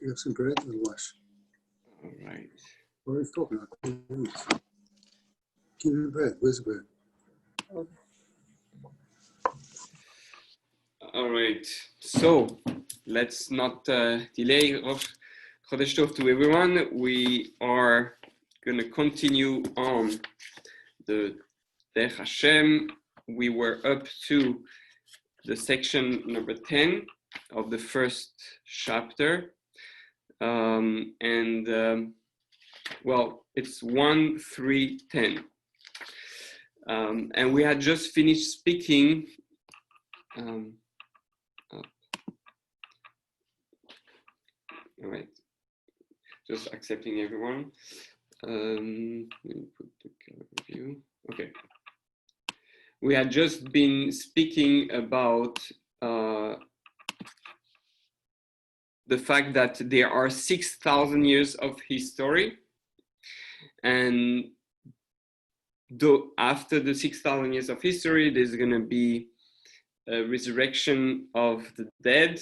You have some bread otherwise. All right. What are you talking about? Give me the bread. Where's the bread? All right. So let's not delay. Chodesh Tov to everyone. We are going to continue on the DERECH HASHEM. We were up to the section number 10 of the first chapter. Well, it's 1, 3, 10. And we had just finished speaking. All right, just accepting everyone. Let me put the view. Okay. We had just been speaking about the fact that there are 6,000 years of history, and after the 6,000 years of history, there's going to be a resurrection of the dead.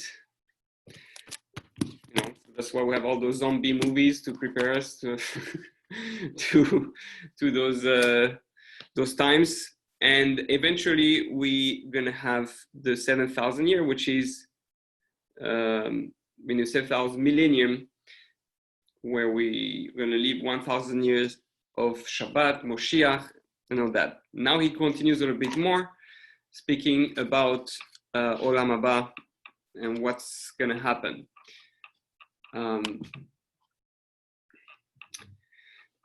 You know, that's why we have all those zombie movies to prepare us to to those times. And eventually, we're going to have the 7,000 year, which is 7,000 millennium, where we're going to live 1,000 years of Shabbat, Moshiach, and all that. Now he continues a little bit more, speaking about Olam Haba and what's going to happen.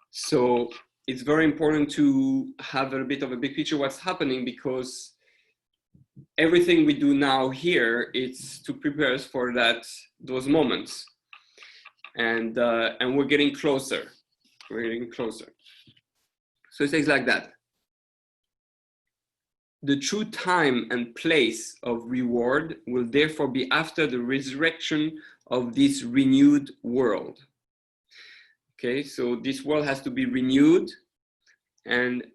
So it's very important to have a bit of a big picture of what's happening, because everything we do now here, it's to prepare us for those moments. And we're getting closer. We're getting closer. So it says like that. The true time and place of reward will therefore be after the resurrection of this renewed world. Okay, so this world has to be renewed, and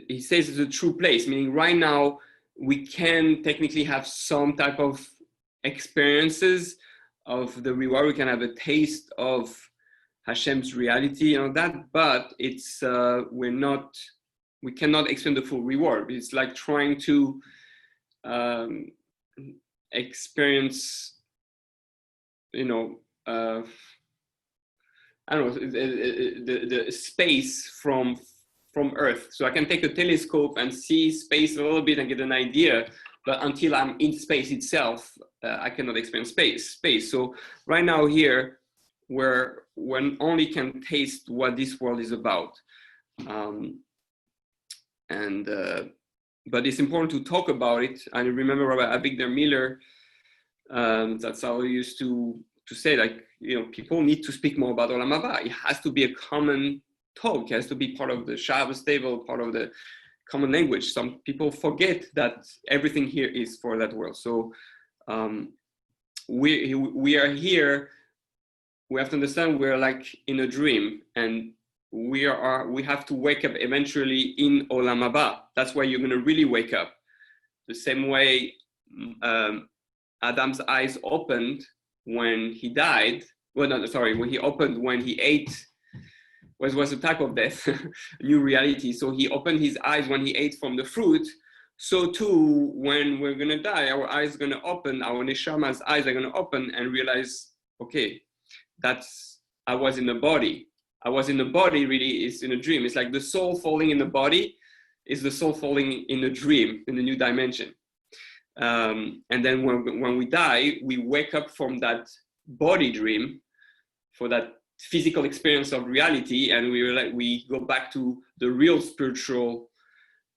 he says it's a true place, meaning right now we can technically have some type of experiences of the reward. We can have a taste of Hashem's reality and all that, but it's we cannot experience the full reward. It's like trying to experience, I don't know, the space from Earth. So I can take a telescope and see space a little bit and get an idea, but until I'm in space itself, I cannot experience space. So right now here, one only can taste what this world is about. But it's important to talk about it. I remember Rabbi Avigdor Miller, that's how he used to say, like, people need to speak more about Olam Haba. It has to be a common talk. It has to be part of the Shabbos table, part of the common language. Some people forget that everything here is for that world. So we are here. We have to understand we're like in a dream, and we have to wake up eventually in Olam Haba. That's why you're going to really wake up. The same way Adam's eyes opened when he died. When he opened when he ate. Was a type of death, new reality. So he opened his eyes when he ate from the fruit. So too, when we're going to die, our eyes are going to open, our neshama's eyes are going to open and realize, okay, I was in the body. I was in the body really is in a dream. It's like the soul falling in the body is the soul falling in a dream, in a new dimension. And then when we die, we wake up from that body dream for that physical experience of reality, and we go back to the real spiritual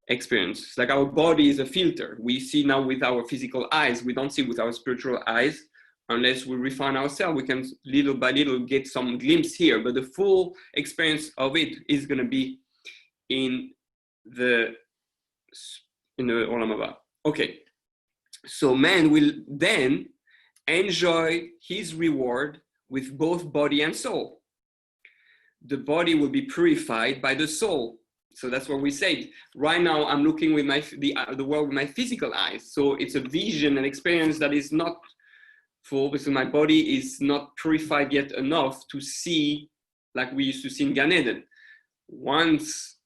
experience. Like our body is a filter. We see now with our physical eyes. We don't see with our spiritual eyes. Unless we refine ourselves, we can little by little get some glimpse here, but the full experience of it is going to be in the Olam Haba. Okay, so man will then enjoy his reward with both body and soul. The body will be purified by the soul, So that's what we said. Right now, I'm looking with the world with my physical eyes. So it's a vision and experience that is not full, because my body is not purified yet enough to see like we used to see in Gan Eden. Once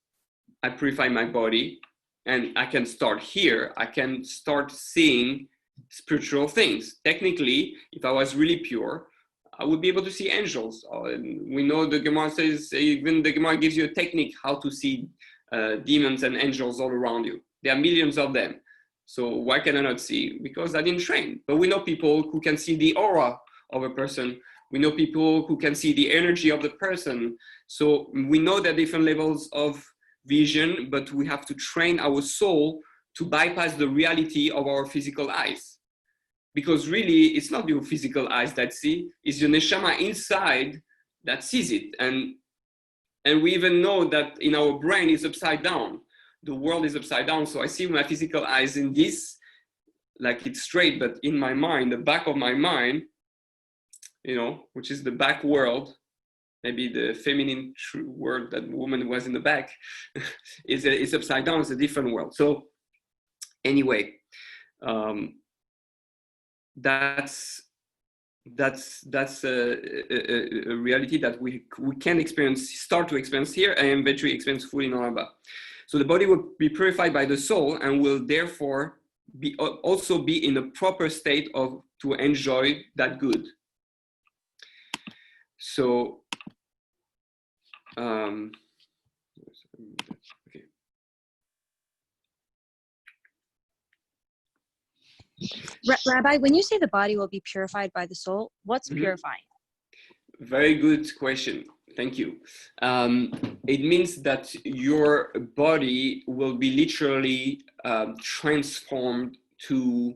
I purify my body and I can start here, I can start seeing spiritual things. Technically, if I was really pure, I would be able to see angels. We know the Gemara says, even the Gemara gives you a technique how to see demons and angels all around you. There are millions of them. So why can I not see? Because I didn't train. But we know people who can see the aura of a person. We know people who can see the energy of the person. So we know there are different levels of vision, but we have to train our soul to bypass the reality of our physical eyes. Because really, it's not your physical eyes that see, it's your neshama inside that sees it. And we even know that in our brain, it's upside down. The world is upside down. So I see my physical eyes in this, like it's straight, but in my mind, the back of my mind, you know, which is the back world, maybe the feminine word that woman was in the back, is upside down. It's a different world. So anyway, that's a reality that we can start to experience here, and eventually experience fully in Olam Haba. So the body will be purified by the soul and will therefore also be in a proper state to enjoy that good. So okay. Rabbi, when you say the body will be purified by the soul, what's purifying? Very good question. Thank you. It means that your body will be literally transformed to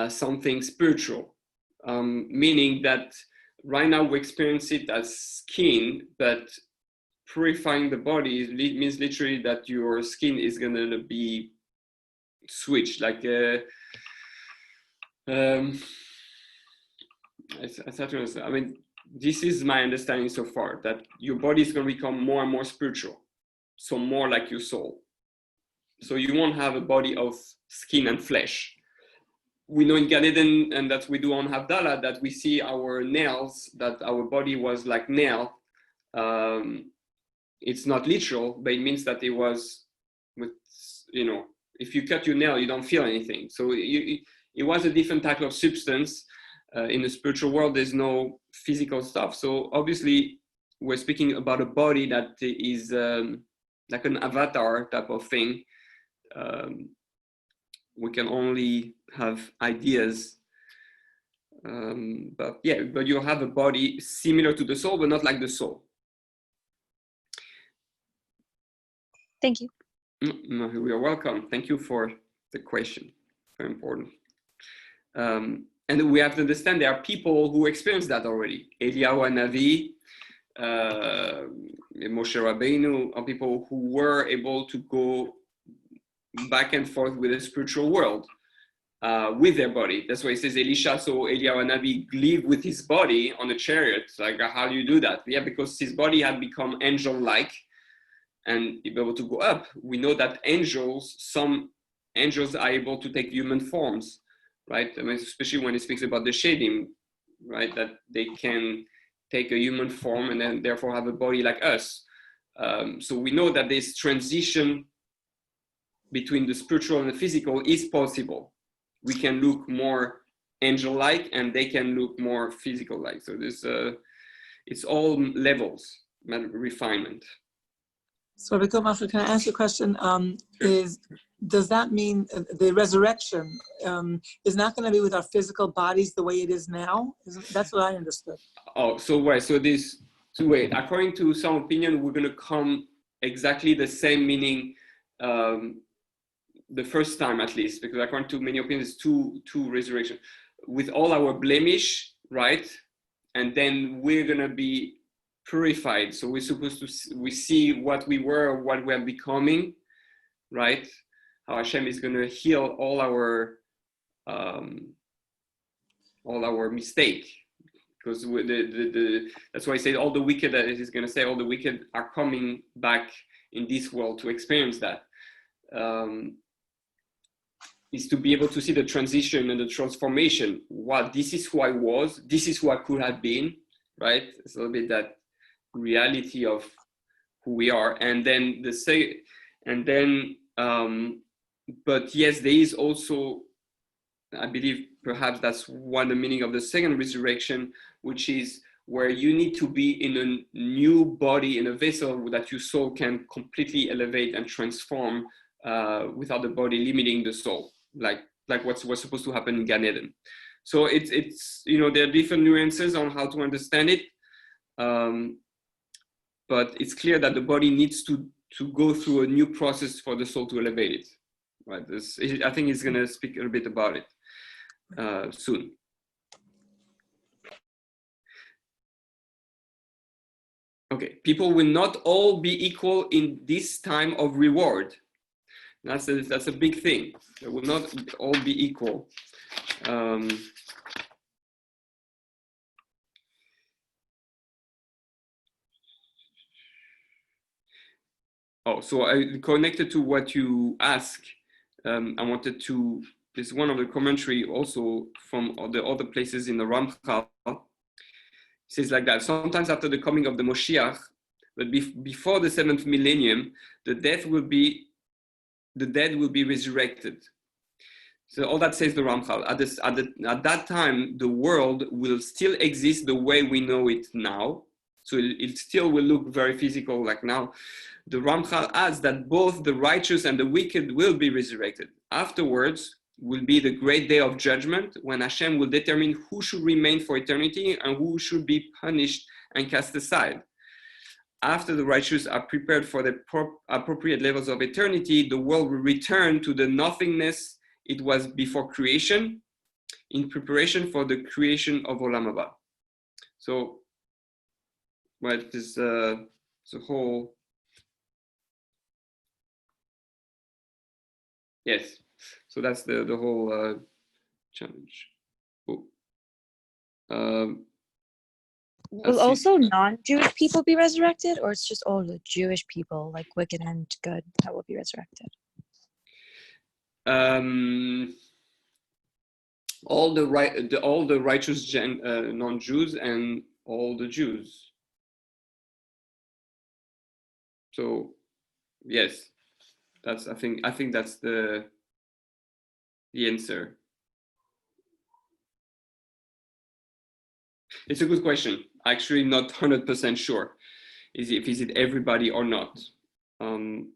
something spiritual, meaning that right now we experience it as skin, but purifying the body means literally that your skin is going to be switched, like I mean, this is my understanding so far, that your body is going to become more and more spiritual, so more like your soul. So you won't have a body of skin and flesh. We know in Gan Eden, and that we do on Havdalah, that we see our nails, that our body was like nail. It's not literal, but it means that it was with, you know, if you cut your nail, you don't feel anything. So it was a different type of substance. In the spiritual world, there's no physical stuff. So obviously, we're speaking about a body that is like an avatar type of thing. We can only have ideas. But you'll have a body similar to the soul, but not like the soul. Thank you. No, you're welcome. Thank you for the question. Very important. And we have to understand there are people who experience that already. Eliyahu Hanavi, Moshe Rabbeinu, are people who were able to go back and forth with the spiritual world with their body. That's why it says Elisha saw Eliyahu Hanavi live with his body on a chariot. It's like, how do you do that? Yeah, because his body had become angel-like and be able to go up. We know that some angels are able to take human forms. Right, I mean, especially when it speaks about the Shedim, right, that they can take a human form and then therefore have a body like us. So we know that this transition between the spiritual and the physical is possible. We can look more angel-like and they can look more physical-like. So there's it's all levels, refinement. So, Rabbi Master, can I ask you a question? Does that mean the resurrection is not going to be with our physical bodies the way it is now? That's what I understood. Oh, so right. So wait. According to some opinion, we're going to come exactly the same meaning the first time at least, because according to many opinions, two resurrection with all our blemish, right? And then we're going to be purified. So we're supposed to we see what we were, what we're becoming, right? How Hashem is going to heal all our mistake, because that's why I say all the wicked. That he's going to say all the wicked are coming back in this world to experience that. Is to be able to see the transition and the transformation. Wow, this is who I was, this is who I could have been, right? It's a little bit that reality of who we are. And then but yes, there is also, I believe perhaps that's one the meaning of the second resurrection, which is where you need to be in a new body, in a vessel that your soul can completely elevate and transform without the body limiting the soul, like what's supposed to happen in Gan Eden. So it's you know, there are different nuances on how to understand it, but it's clear that the body needs to go through a new process for the soul to elevate it, right? I think he's going to speak a bit about it soon. Okay, people will not all be equal in this time of reward. That's a big thing. They will not all be equal. So I connected to what you asked. I wanted to. There's one of the commentary also from the other places in the Ramchal. It says like that. Sometimes after the coming of the Moshiach, but before the 7th millennium, the dead will be resurrected. So all that says the Ramchal. At that time, the world will still exist the way we know it now. So it still will look very physical like now. The Ramchal adds that both the righteous and the wicked will be resurrected. Afterwards will be the great day of judgment, when Hashem will determine who should remain for eternity and who should be punished and cast aside. After the righteous are prepared for the appropriate levels of eternity, the world will return to the nothingness it was before creation, in preparation for the creation of Olam Haba. So, well, there's a whole. Yes, so that's the whole challenge. Cool. Will also non-Jewish people be resurrected, or it's just all the Jewish people, like wicked and good, that will be resurrected? All the righteous non-Jews and all the Jews. So, yes, that's I think that's the answer. It's a good question. Actually, not 100% sure. Is it everybody or not? I'm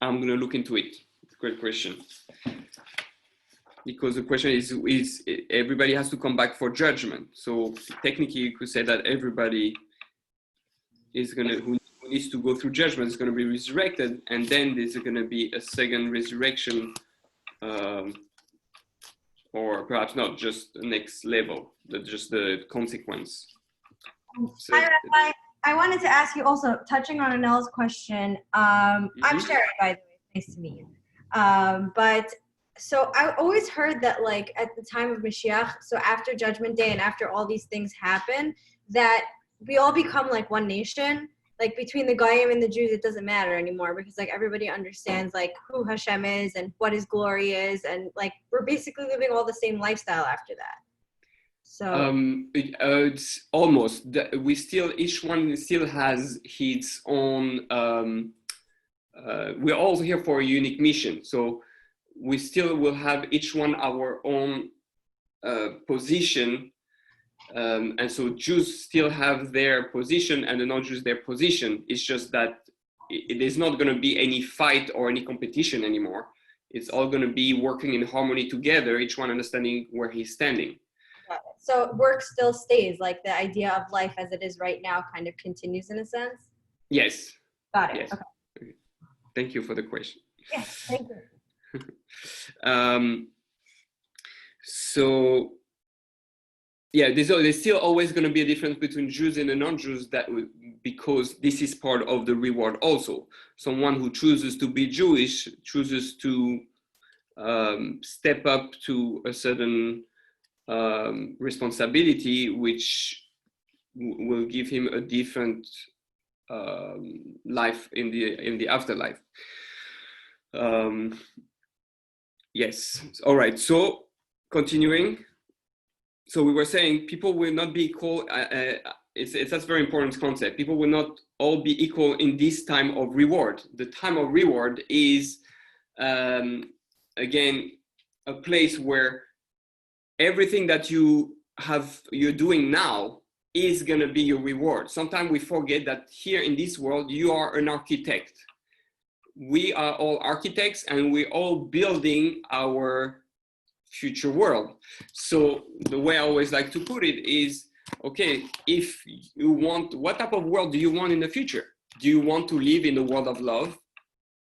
gonna look into it. It's a great question. Because the question is everybody has to come back for judgment. So technically, you could say that everybody is who needs to go through judgment is going to be resurrected, and then there's going to be a second resurrection, or perhaps not, just the next level, just the consequence. So, Hi, Rabbi. I wanted to ask you also, touching on Anel's question. I'm Sherry, by the way. Nice to meet you. But so I always heard that, like, at the time of Mashiach, so after Judgment Day and after all these things happen, that we all become like one nation. Like between the Goyim and the Jews, it doesn't matter anymore, because like everybody understands like who Hashem is and what His glory is, and like we're basically living all the same lifestyle after that. So it's almost. Each one still has its own. We're all here for a unique mission, so we still will have each one our own position. And so Jews still have their position and the non-Jews their position. It's just that there's not going to be any fight or any competition anymore. It's all going to be working in harmony together, each one understanding where he's standing. So work still stays, like the idea of life as it is right now kind of continues in a sense? Yes. Got it. Yes. Okay. Thank you for the question. Yes, thank you. So yeah, there's still always going to be a difference between Jews and the non-Jews, because this is part of the reward also. Someone who chooses to be Jewish chooses to step up to a certain responsibility, which will give him a different life in the afterlife. Yes. All right. So continuing. So we were saying people will not be equal. That's a very important concept. People will not all be equal in this time of reward. The time of reward is, again, a place where everything that you're doing now is going to be your reward. Sometimes we forget that here in this world, you are an architect. We are all architects, and we're all building our future world. So the way I always like to put it is, okay, if you want, what type of world do you want in the future? Do you want to live in the world of love?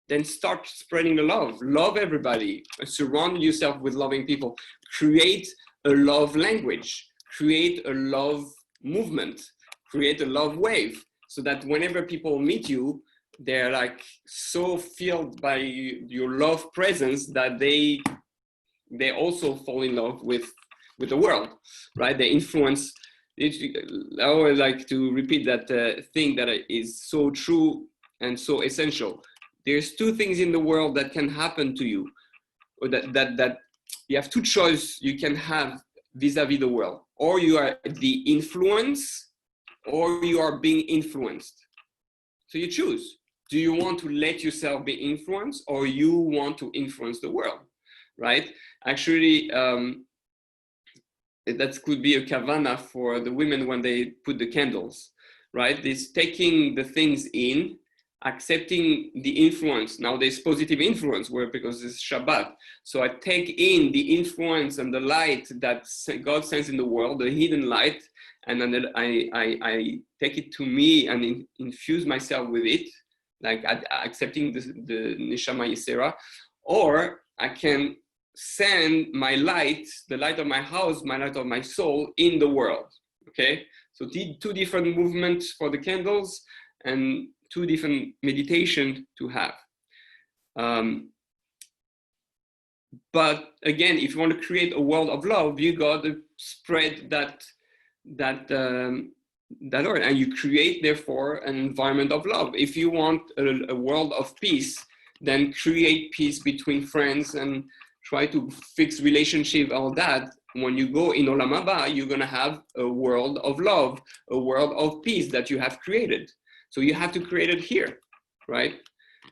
Then start spreading the love. Love everybody. Surround yourself with loving people. Create a love language. Create a love movement. Create a love wave, so that whenever people meet you, they're like so filled by your love presence that they also fall in love with the world, right? They influence. I always like to repeat that thing that is so true and so essential. There's two things in the world that can happen to you, or that you have two choices you can have vis-a-vis the world. Or you are the influence, or you are being influenced. So you choose. Do you want to let yourself be influenced, or you want to influence the world, right? Actually, that could be a kavana for the women when they put the candles, right? This taking the things in, accepting the influence. Now there's positive influence because it's Shabbat. So I take in the influence and the light that God sends in the world, the hidden light, and then I take it to me and infuse myself with it, like accepting the Neshama Yisera. Or I can send my light, the light of my house, my light of my soul in the world, okay? So two different movements for the candles and two different meditation to have. But again, if you want to create a world of love, you got to spread that order, and you create therefore an environment of love. If you want a world of peace, then create peace between friends and try to fix relationship, all that. When you go in Olam Haba, you're gonna have a world of love, a world of peace that you have created. So you have to create it here, right?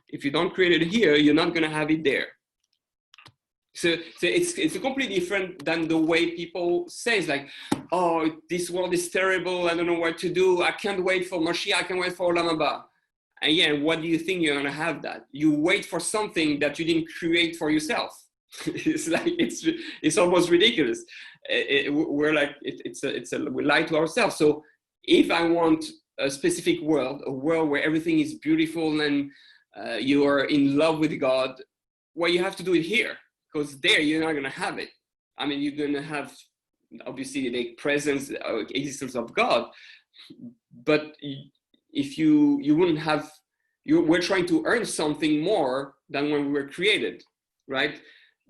If you don't create it here, you're not gonna have it there. So it's completely different than the way people say. It's like, oh, this world is terrible, I don't know what to do, I can't wait for Moshiach, I can't wait for Olam Haba. And yeah, what do you think you're gonna have that? You wait for something that you didn't create for yourself. It's like, it's almost ridiculous. We lie to ourselves. So if I want a specific world, a world where everything is beautiful and you are in love with God, well, you have to do it here, because there you're not going to have it. I mean, you're going to have obviously the presence, existence of God, but if you wouldn't have, we're trying to earn something more than when we were created, right?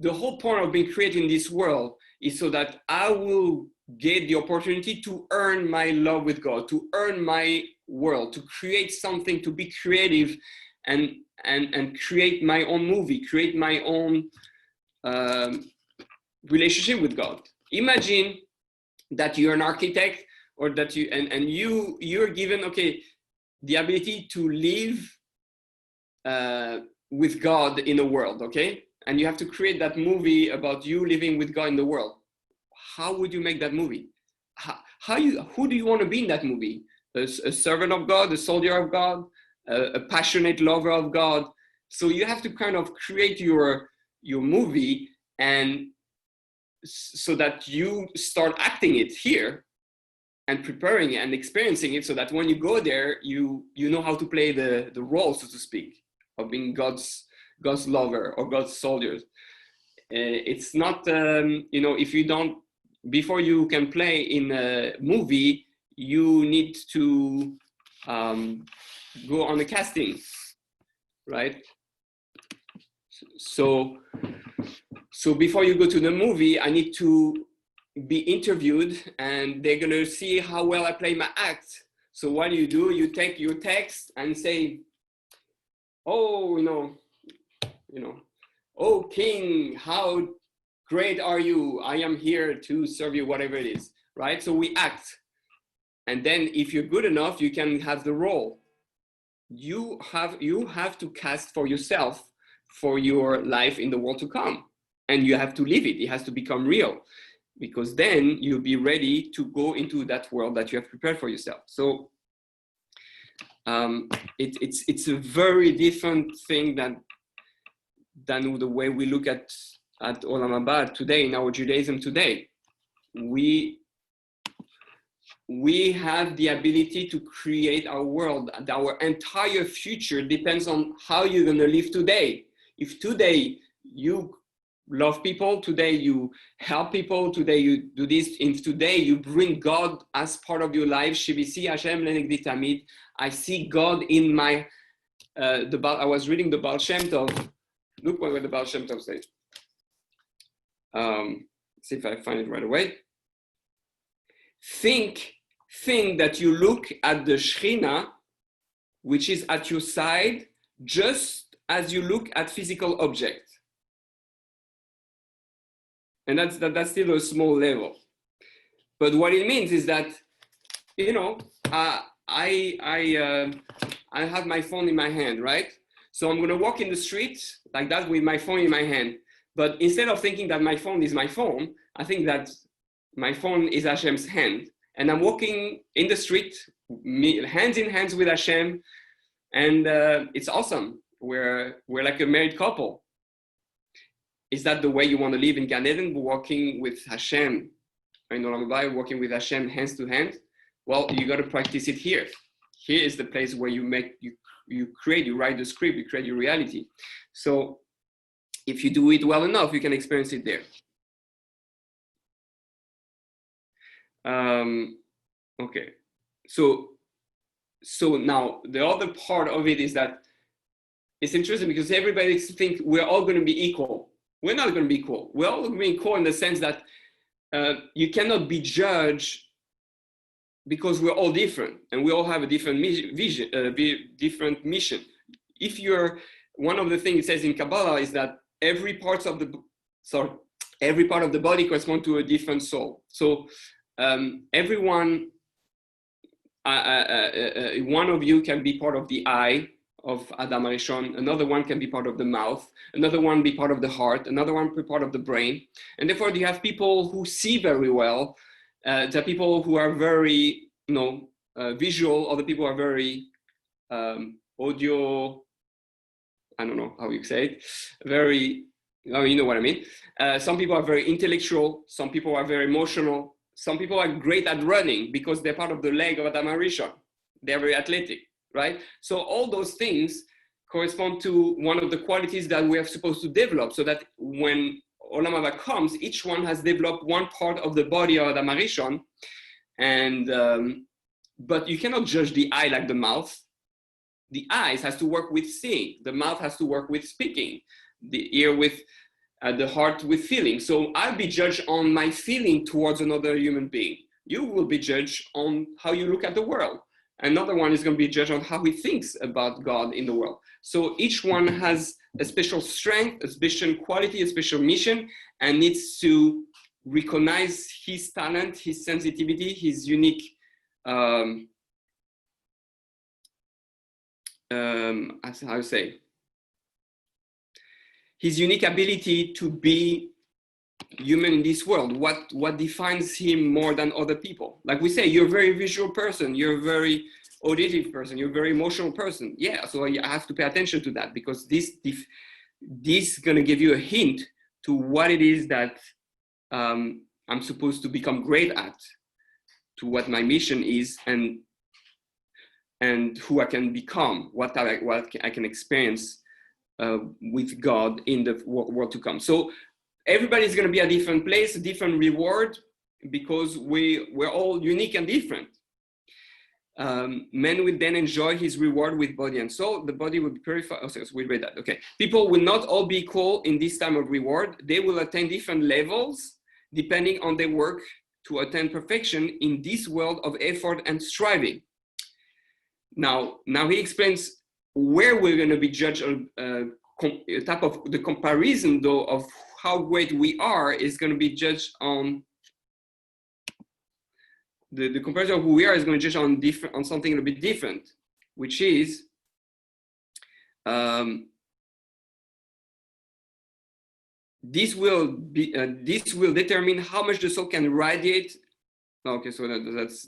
The whole point of being created in this world is so that I will get the opportunity to earn my love with God, to earn my world, to create something, to be creative and create my own movie, create my own relationship with God. Imagine that you're an architect, or that you're given, okay, the ability to live with God in the world, okay? And you have to create that movie about you living with God in the world. How would you make that movie? Who do you want to be in that movie? A servant of God, a soldier of God, a passionate lover of God. So you have to kind of create your movie, and so that you start acting it here and preparing it and experiencing it, so that when you go there, you know how to play the role, so to speak, of being God's lover or God's soldiers. It's not, if you don't, before you can play in a movie, you need to go on a casting, right? So before you go to the movie, I need to be interviewed, and they're gonna see how well I play my act. So what do? You take your text and say, oh, oh, King, how great are you? I am here to serve you, whatever it is, right? So we act. And then if you're good enough, you can have the role. You have to cast for yourself for your life in the world to come. And you have to live it. It has to become real. Because then you'll be ready to go into that world that you have prepared for yourself. So it's a very different thing than the way we look at Olam Haba today, in our Judaism today. We have the ability to create our world, and our entire future depends on how you're going to live today. If today you love people, today you help people, today you do this, if today you bring God as part of your life, Shivisi Hashem lenegdi tamid, I see God in my, I was reading the Baal Shem Tov. Look what the Baal Shem Tov says. See if I find it right away. Think that you look at the Shekhinah, which is at your side, just as you look at physical objects. And that's still a small level. But what it means is that, I have my phone in my hand, right? So I'm going to walk in the street like that with my phone in my hand. But instead of thinking that my phone is my phone, I think that my phone is Hashem's hand. And I'm walking in the street, hands in hands with Hashem. And it's awesome. We're like a married couple. Is that the way you want to live in Gan Eden, walking with Hashem, in Olam Haba, walking with Hashem hands to hand? Well, you got to practice it here. Here is the place where you write the script, you create your reality. So if you do it well enough, you can experience it there. Okay. So now the other part of it is that it's interesting because everybody thinks we're all going to be equal. We're not going to be equal. We're all going to be equal in the sense that you cannot be judged because we're all different and we all have a different vision, different mission. If you're, one of the things it says in Kabbalah is that every part of the body corresponds to a different soul. So everyone, one of you can be part of the eye of Adam Arishon, another one can be part of the mouth, another one be part of the heart, another one be part of the brain. And therefore you have people who see very well, there are people who are very, visual, other people are very audio, I don't know how you say it, very, you know what I mean. Some people are very intellectual, some people are very emotional, some people are great at running because they're part of the leg of Adam Arishon. They're very athletic, right? So all those things correspond to one of the qualities that we are supposed to develop, so that when Olam Haba comes, each one has developed one part of the body of Adam Arishon, and but you cannot judge the eye like the mouth. The eyes has to work with seeing, the mouth has to work with speaking, the ear with the heart with feeling. So I'll be judged on my feeling towards another human being. You will be judged on how you look at the world. Another one is going to be judged on how he thinks about God in the world. So each one has a special strength, a special quality, a special mission, and needs to recognize his talent, his sensitivity, his unique his unique ability to be human in this world. What defines him more than other people? Like we say, you're a very visual person, you're a very auditive person, you're a very emotional person. Yeah, so I have to pay attention to that, because this is going to give you a hint to what it is that I'm supposed to become great at, to what my mission is, and who I can become, what I can experience with God in the world to come. So everybody's going to be at a different place, a different reward, because we're all unique and different. Man will then enjoy his reward with body and soul. The body will be purified. Oh, sorry, we read that. Okay. People will not all be equal in this time of reward. They will attain different levels depending on their work to attain perfection in this world of effort and striving. Now he explains where we're going to be judged. Type of the comparison, though, of how great we are is going to be judged on the comparison of who we are is going to judge on something a little bit different, which is this will determine how much the soul can radiate. Okay, so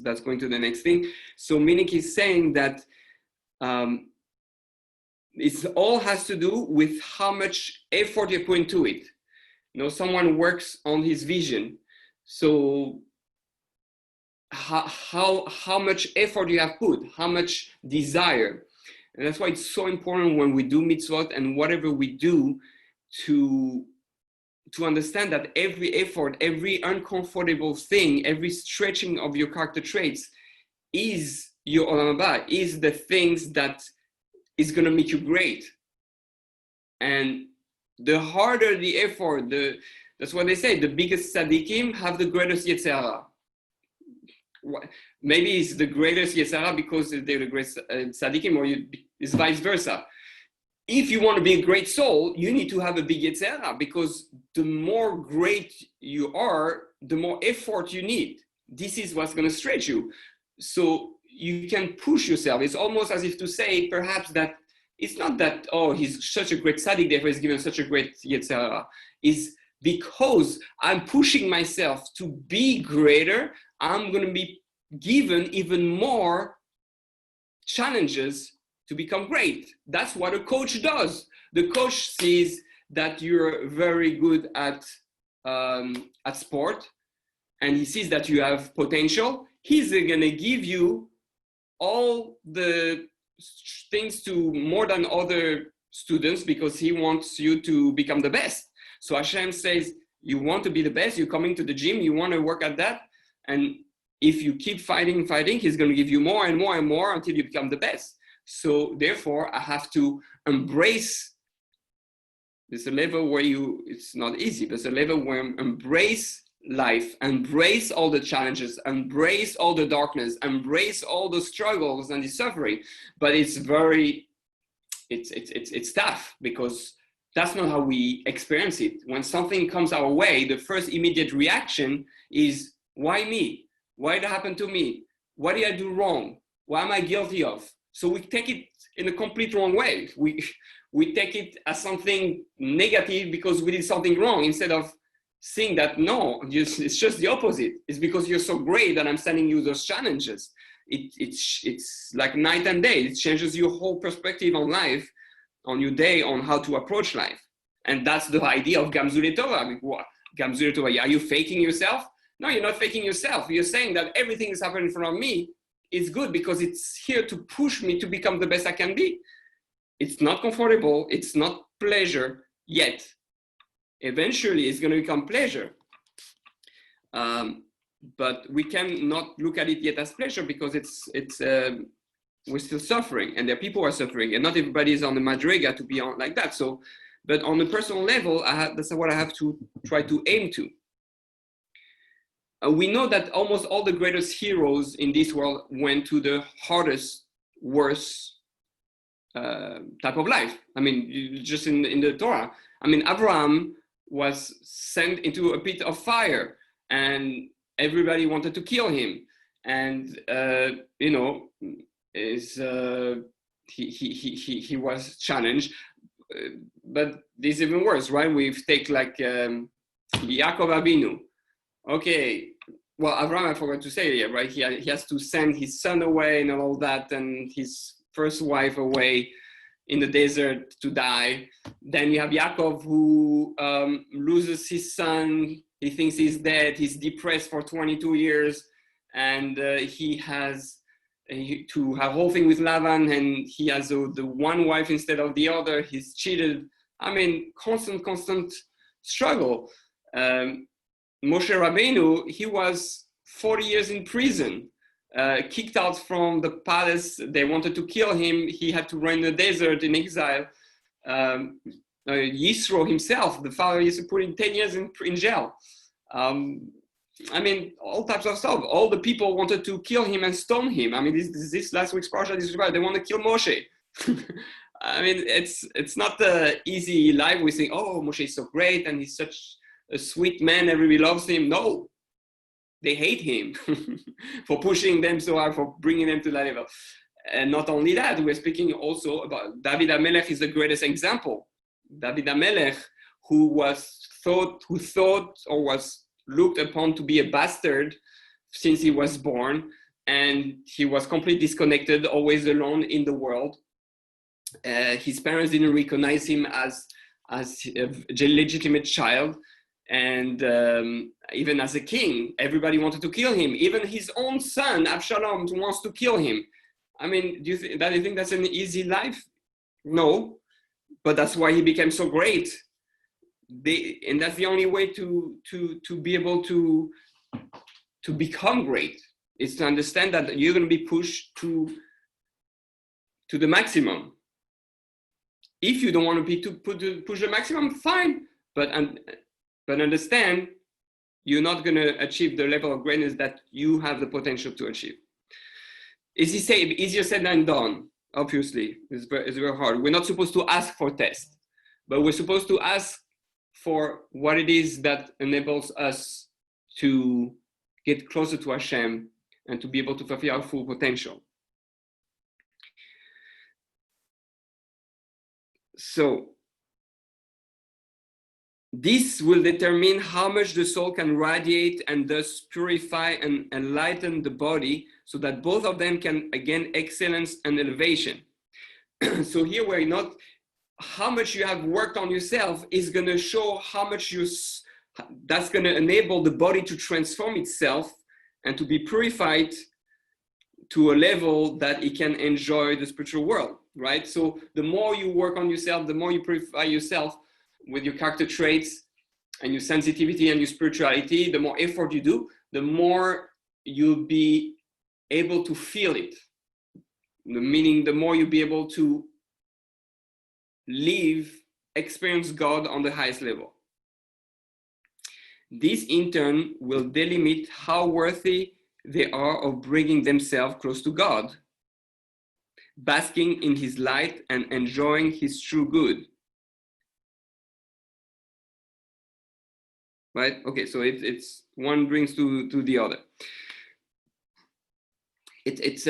that's going to the next thing. So meaning he's saying that it all has to do with how much effort you put into it. You know, someone works on his vision, so how much effort you have put, how much desire. And that's why it's so important when we do mitzvot and whatever we do to understand that every effort, every uncomfortable thing, every stretching of your character traits is your Olam Haba, is the things that is going to make you great. And the harder the effort, that's what they say, the biggest tzaddikim have the greatest Yetzer Hara. Maybe it's the greatest Yetzer Hara because they're the greatest tzaddikim, or it's vice versa. If you want to be a great soul, you need to have a big Yetzer Hara, because the more great you are, the more effort you need. This is what's going to stretch you. So you can push yourself. It's almost as if to say, perhaps, that it's not that, oh, he's such a great tzaddik, therefore he's given such a great Yetzer Hara. It's because I'm pushing myself to be greater, I'm going to be given even more challenges to become great. That's what a coach does. The coach sees that you're very good at sport, and he sees that you have potential. He's going to give you all the things to more than other students because he wants you to become the best. So Hashem says, you want to be the best, you're coming to the gym, you want to work at that, and if you keep fighting, he's going to give you more and more and more until you become the best. So therefore, I have to embrace. There's a level where it's not easy, but it's a level where I embrace life, embrace all the challenges, embrace all the darkness, embrace all the struggles and the suffering. But it's tough, because that's not how we experience it. When something comes our way, the first immediate reaction is, why me? Why did it happen to me? What did I do wrong? What am I guilty of? So we take it in a complete wrong way. We take it as something negative because we did something wrong, instead of seeing that, no, it's just the opposite. It's because you're so great that I'm sending you those challenges. It's like night and day. It changes your whole perspective on life, on your day, on how to approach life. And that's the idea of Gamzulei Torah. Gamzulei Torah, are you faking yourself? No, you're not faking yourself. You're saying that everything that's happening in front of me is good because it's here to push me to become the best I can be. It's not comfortable. It's not pleasure yet. Eventually, it's going to become pleasure. But we cannot look at it yet as pleasure, because we're still suffering, and there are people who are suffering, and not everybody is on the madrega to be on like that. So, but on a personal level, that's what I have to try to aim to. We know that almost all the greatest heroes in this world went to the hardest, worst type of life. I mean, just in the Torah. I mean, Abraham was sent into a pit of fire, and everybody wanted to kill him. And he was challenged. But this is even worse, right? We take like Yaakov Avinu. Okay, well, Abraham, I forgot to say it, right? He has to send his son away and all that, and his first wife away in the desert to die. Then you have Yaakov, who loses his son. He thinks he's dead. He's depressed for 22 years, and he has to have a whole thing with Lavan, and he has the one wife instead of the other. He's cheated. I mean, constant struggle. Moshe Rabbeinu, he was 40 years in prison, kicked out from the palace. They wanted to kill him. He had to run in the desert in exile. Yisro himself, the father, used to put him 10 years in jail. I mean, all types of stuff. All the people wanted to kill him and stone him. I mean, this last week's parsha is about they want to kill Moshe. I mean, it's not the easy life. We think, oh, Moshe is so great and he's such a sweet man. Everybody loves him. No, they hate him for pushing them so hard, for bringing them to that level. And not only that, we're speaking also about David HaMelech is the greatest example. David HaMelech, who thought or was looked upon to be a bastard since he was born, and he was completely disconnected, always alone in the world. His parents didn't recognize him as a legitimate child, and even as a king, everybody wanted to kill him. Even his own son, Absalom, wants to kill him. I mean, do you think that's an easy life? No, but that's why he became so great. And that's the only way to be able to become great, is to understand that you're going to be pushed to the maximum. If you don't want to be push the maximum, fine, but understand you're not going to achieve the level of greatness that you have the potential to achieve. Easier said than done. Obviously, it's very hard. We're not supposed to ask for tests, but we're supposed to ask for what it is that enables us to get closer to Hashem and to be able to fulfill our full potential. So this will determine how much the soul can radiate and thus purify and enlighten the body, so that both of them can again excellence and elevation. So here we're not, how much you have worked on yourself is going to show how much that's going to enable the body to transform itself and to be purified to a level that it can enjoy the spiritual world, right? So the more you work on yourself, the more you purify yourself with your character traits and your sensitivity and your spirituality, the more effort you do, the more you'll be able to feel it. Meaning the more you'll be able to experience God on the highest level. This in turn will delimit how worthy they are of bringing themselves close to God, basking in his light and enjoying his true good. Right? Okay, so it's one brings to the other. It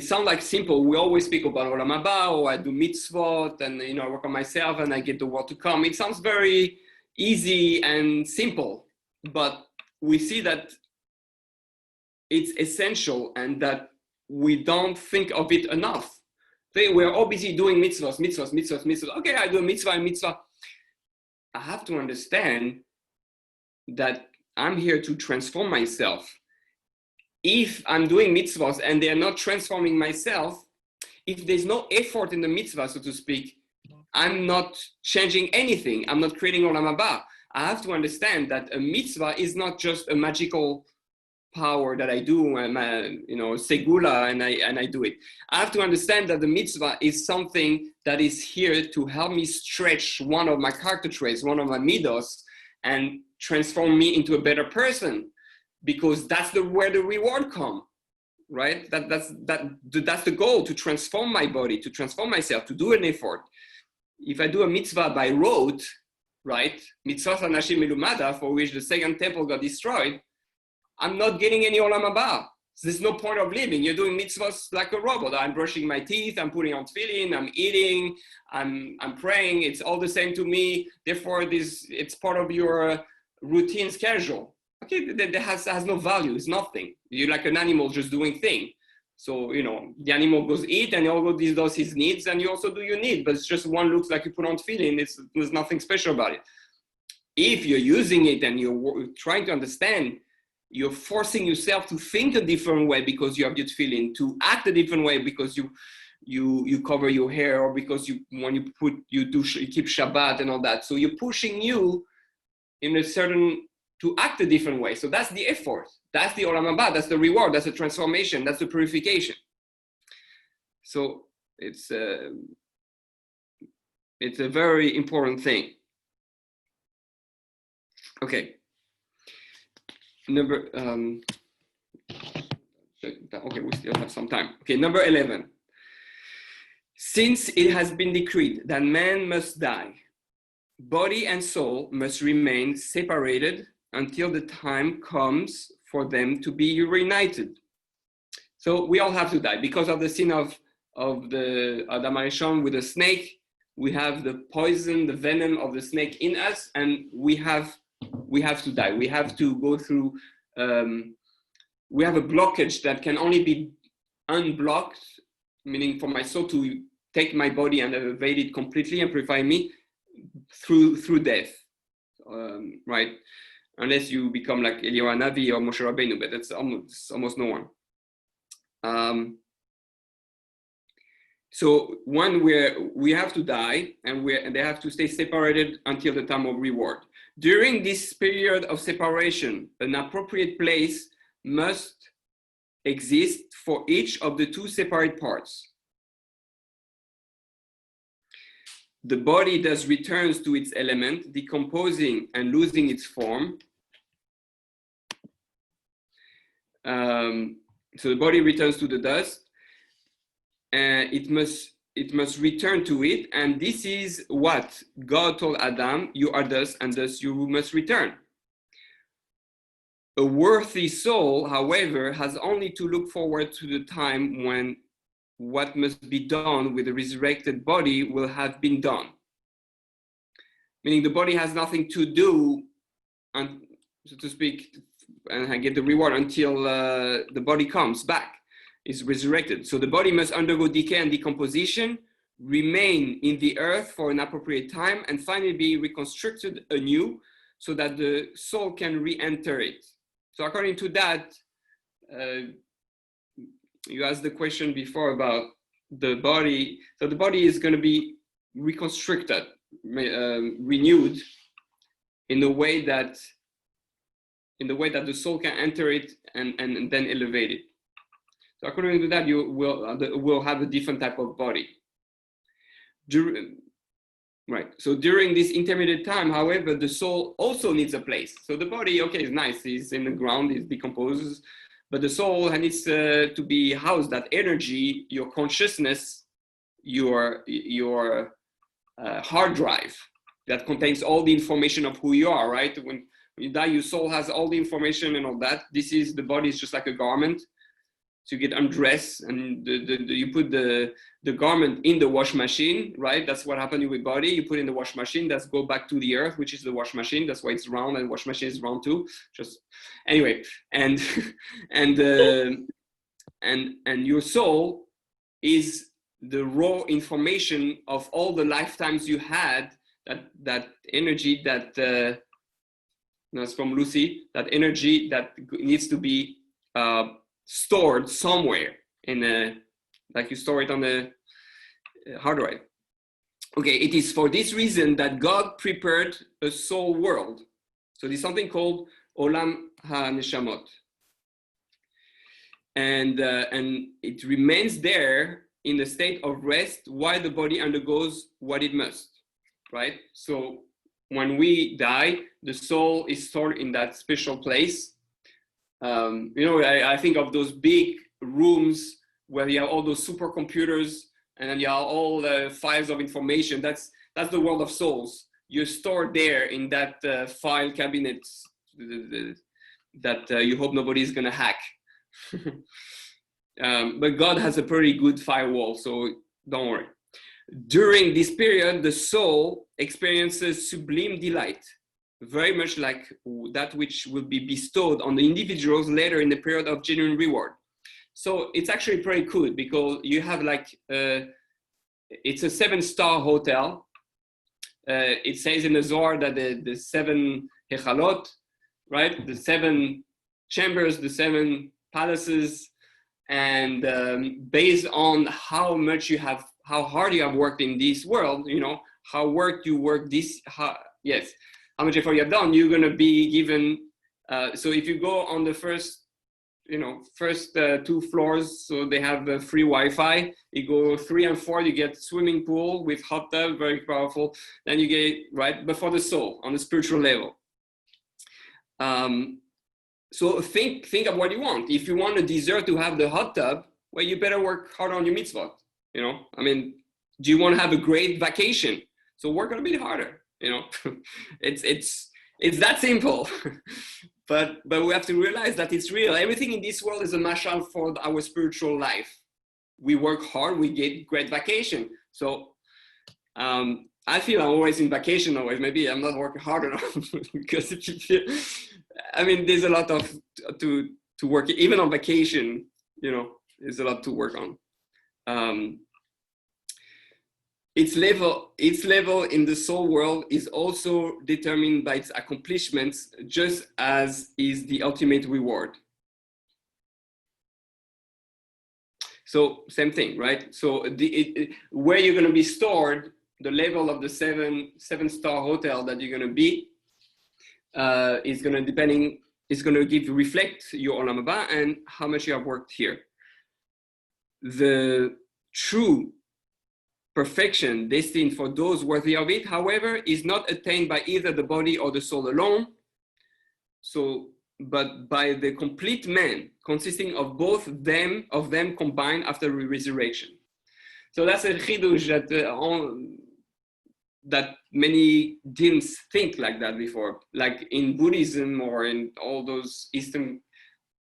sounds like simple. We always speak about Olam Haba, or I do mitzvot, and I work on myself and I get the world to come. It sounds very easy and simple, but we see that it's essential and that we don't think of it enough. We're all busy doing mitzvahs. Okay, I do a mitzvah. I have to understand that I'm here to transform myself. If I'm doing mitzvahs and they're not transforming myself, if there's no effort in the mitzvah, so to speak, I'm not changing anything. I'm not creating Olam Haba. I have to understand that a mitzvah is not just a magical power that I do, segula, and I do it. I have to understand that the mitzvah is something that is here to help me stretch one of my character traits, one of my midos, and transform me into a better person, because that's where the reward comes, right? That's the goal, to transform my body, to transform myself, to do an effort. If I do a mitzvah by rote, right? Mitzvot anashim melumada, for which the second temple got destroyed, I'm not getting any Olam Haba. So there's no point of living. You're doing mitzvahs like a robot. I'm brushing my teeth, I'm putting on tefillin, I'm eating, I'm praying. It's all the same to me. Therefore, it's part of your routine schedule. Okay, that has no value. It's nothing. You're like an animal just doing things. So, the animal goes eat and all of these does his needs, and you also do your need, but it's just one looks like you put on tefillin. There's nothing special about it. If you're using it and you're trying to understand, you're forcing yourself to think a different way because you have your tefillin, to act a different way because you cover your hair, or because you keep Shabbat and all that. So you're pushing you to act a different way. So that's the effort. That's the Olam Haba. That's the reward. That's the transformation. That's the purification. So it's a very important thing. Okay. Okay, we still have some time. Okay, number 11. Since it has been decreed that man must die, body and soul must remain separated until the time comes for them to be reunited. So we all have to die because of the sin of the Adam Arishon with the snake. We have the poison, the venom of the snake in us, and we have to die. We have to go through. We have a blockage that can only be unblocked, meaning for my soul to take my body and evade it completely and purify me through death, right? Unless you become like Eliyahu Navi or Moshe Rabbeinu, but that's almost no one. So one where we have to die and they have to stay separated until the time of reward. During this period of separation, an appropriate place must exist for each of the two separate parts. The body thus returns to its element, decomposing and losing its form. So the body returns to the dust. It must return to it, and this is what God told Adam: you are dust, and thus you must return. A worthy soul, however, has only to look forward to the time when what must be done with the resurrected body will have been done. Meaning the body has nothing to do, and so to speak, and get the reward until the body comes back, is resurrected. So the body must undergo decay and decomposition, remain in the earth for an appropriate time, and finally be reconstructed anew so that the soul can re-enter it. So according to that, you asked the question before about the body. So the body is going to be reconstructed, renewed in the way that the soul can enter it and then elevate it. So according to that, you will have a different type of body. Right. So during this intermediate time, however, the soul also needs a place. So the body, okay, is nice. It's in the ground, it decomposes, but the soul needs to be housed. That energy, your consciousness, your hard drive that contains all the information of who you are. Right. When you die, your soul has all the information and all that. The body is just like a garment. So you get undressed and you put the garment in the wash machine, right? That's what happened with body. You put in the wash machine, that's go back to the earth, which is the wash machine. That's why it's round, and wash machine is round too. Just anyway, and your soul is the raw information of all the lifetimes you had. That energy that's from Lucy. That energy that needs to be stored somewhere like you store it on the hard drive. Okay, it is for this reason that God prepared a soul world. So there's something called Olam HaNeshamot. And it remains there in a state of rest while the body undergoes what it must, right? So when we die, the soul is stored in that special place. I think of those big rooms where you have all those supercomputers and then you have all the files of information. That's the world of souls. You're stored there in that file cabinet that you hope nobody's gonna hack. But God has a pretty good firewall, so don't worry. During this period, the soul experiences sublime delight, very much like that which will be bestowed on the individuals later in the period of genuine reward. So it's actually pretty cool because you have it's a 7-star hotel. It says in the Zohar that the 7 hechalot, right? The 7 chambers, the 7 palaces, and based on how hard you have worked in this world, how much effort you have done, you're going to be given. So if you go on the first 2 floors, so they have free Wi-Fi. You go 3 and 4, you get swimming pool with hot tub, very powerful. Then you get, right, but for the soul, on the spiritual level. So think of what you want. If you want a dessert to have the hot tub, well, you better work hard on your mitzvot. You know, I mean, do you want to have a great vacation? So work a little bit harder. You know, it's that simple. But we have to realize that it's real. Everything in this world is a mashal for our spiritual life. We work hard, we get great vacation. So I feel I'm always in vacation always. Maybe I'm not working hard enough because if you feel, I mean, there's a lot of to work, even on vacation, you know, there's a lot to work on. Its level in the soul world is also determined by its accomplishments, just as is the ultimate reward. So same thing, right? So where you're going to be stored, the level of the seven-star hotel that you're going to be is going to reflect your Olam Haba and how much you have worked here. The true perfection destined for those worthy of it, however, is not attained by either the body or the soul alone. So, but by the complete man, consisting of both of them combined after resurrection. So that's a chidush that many didn't think like that before. Like in Buddhism or in all those Eastern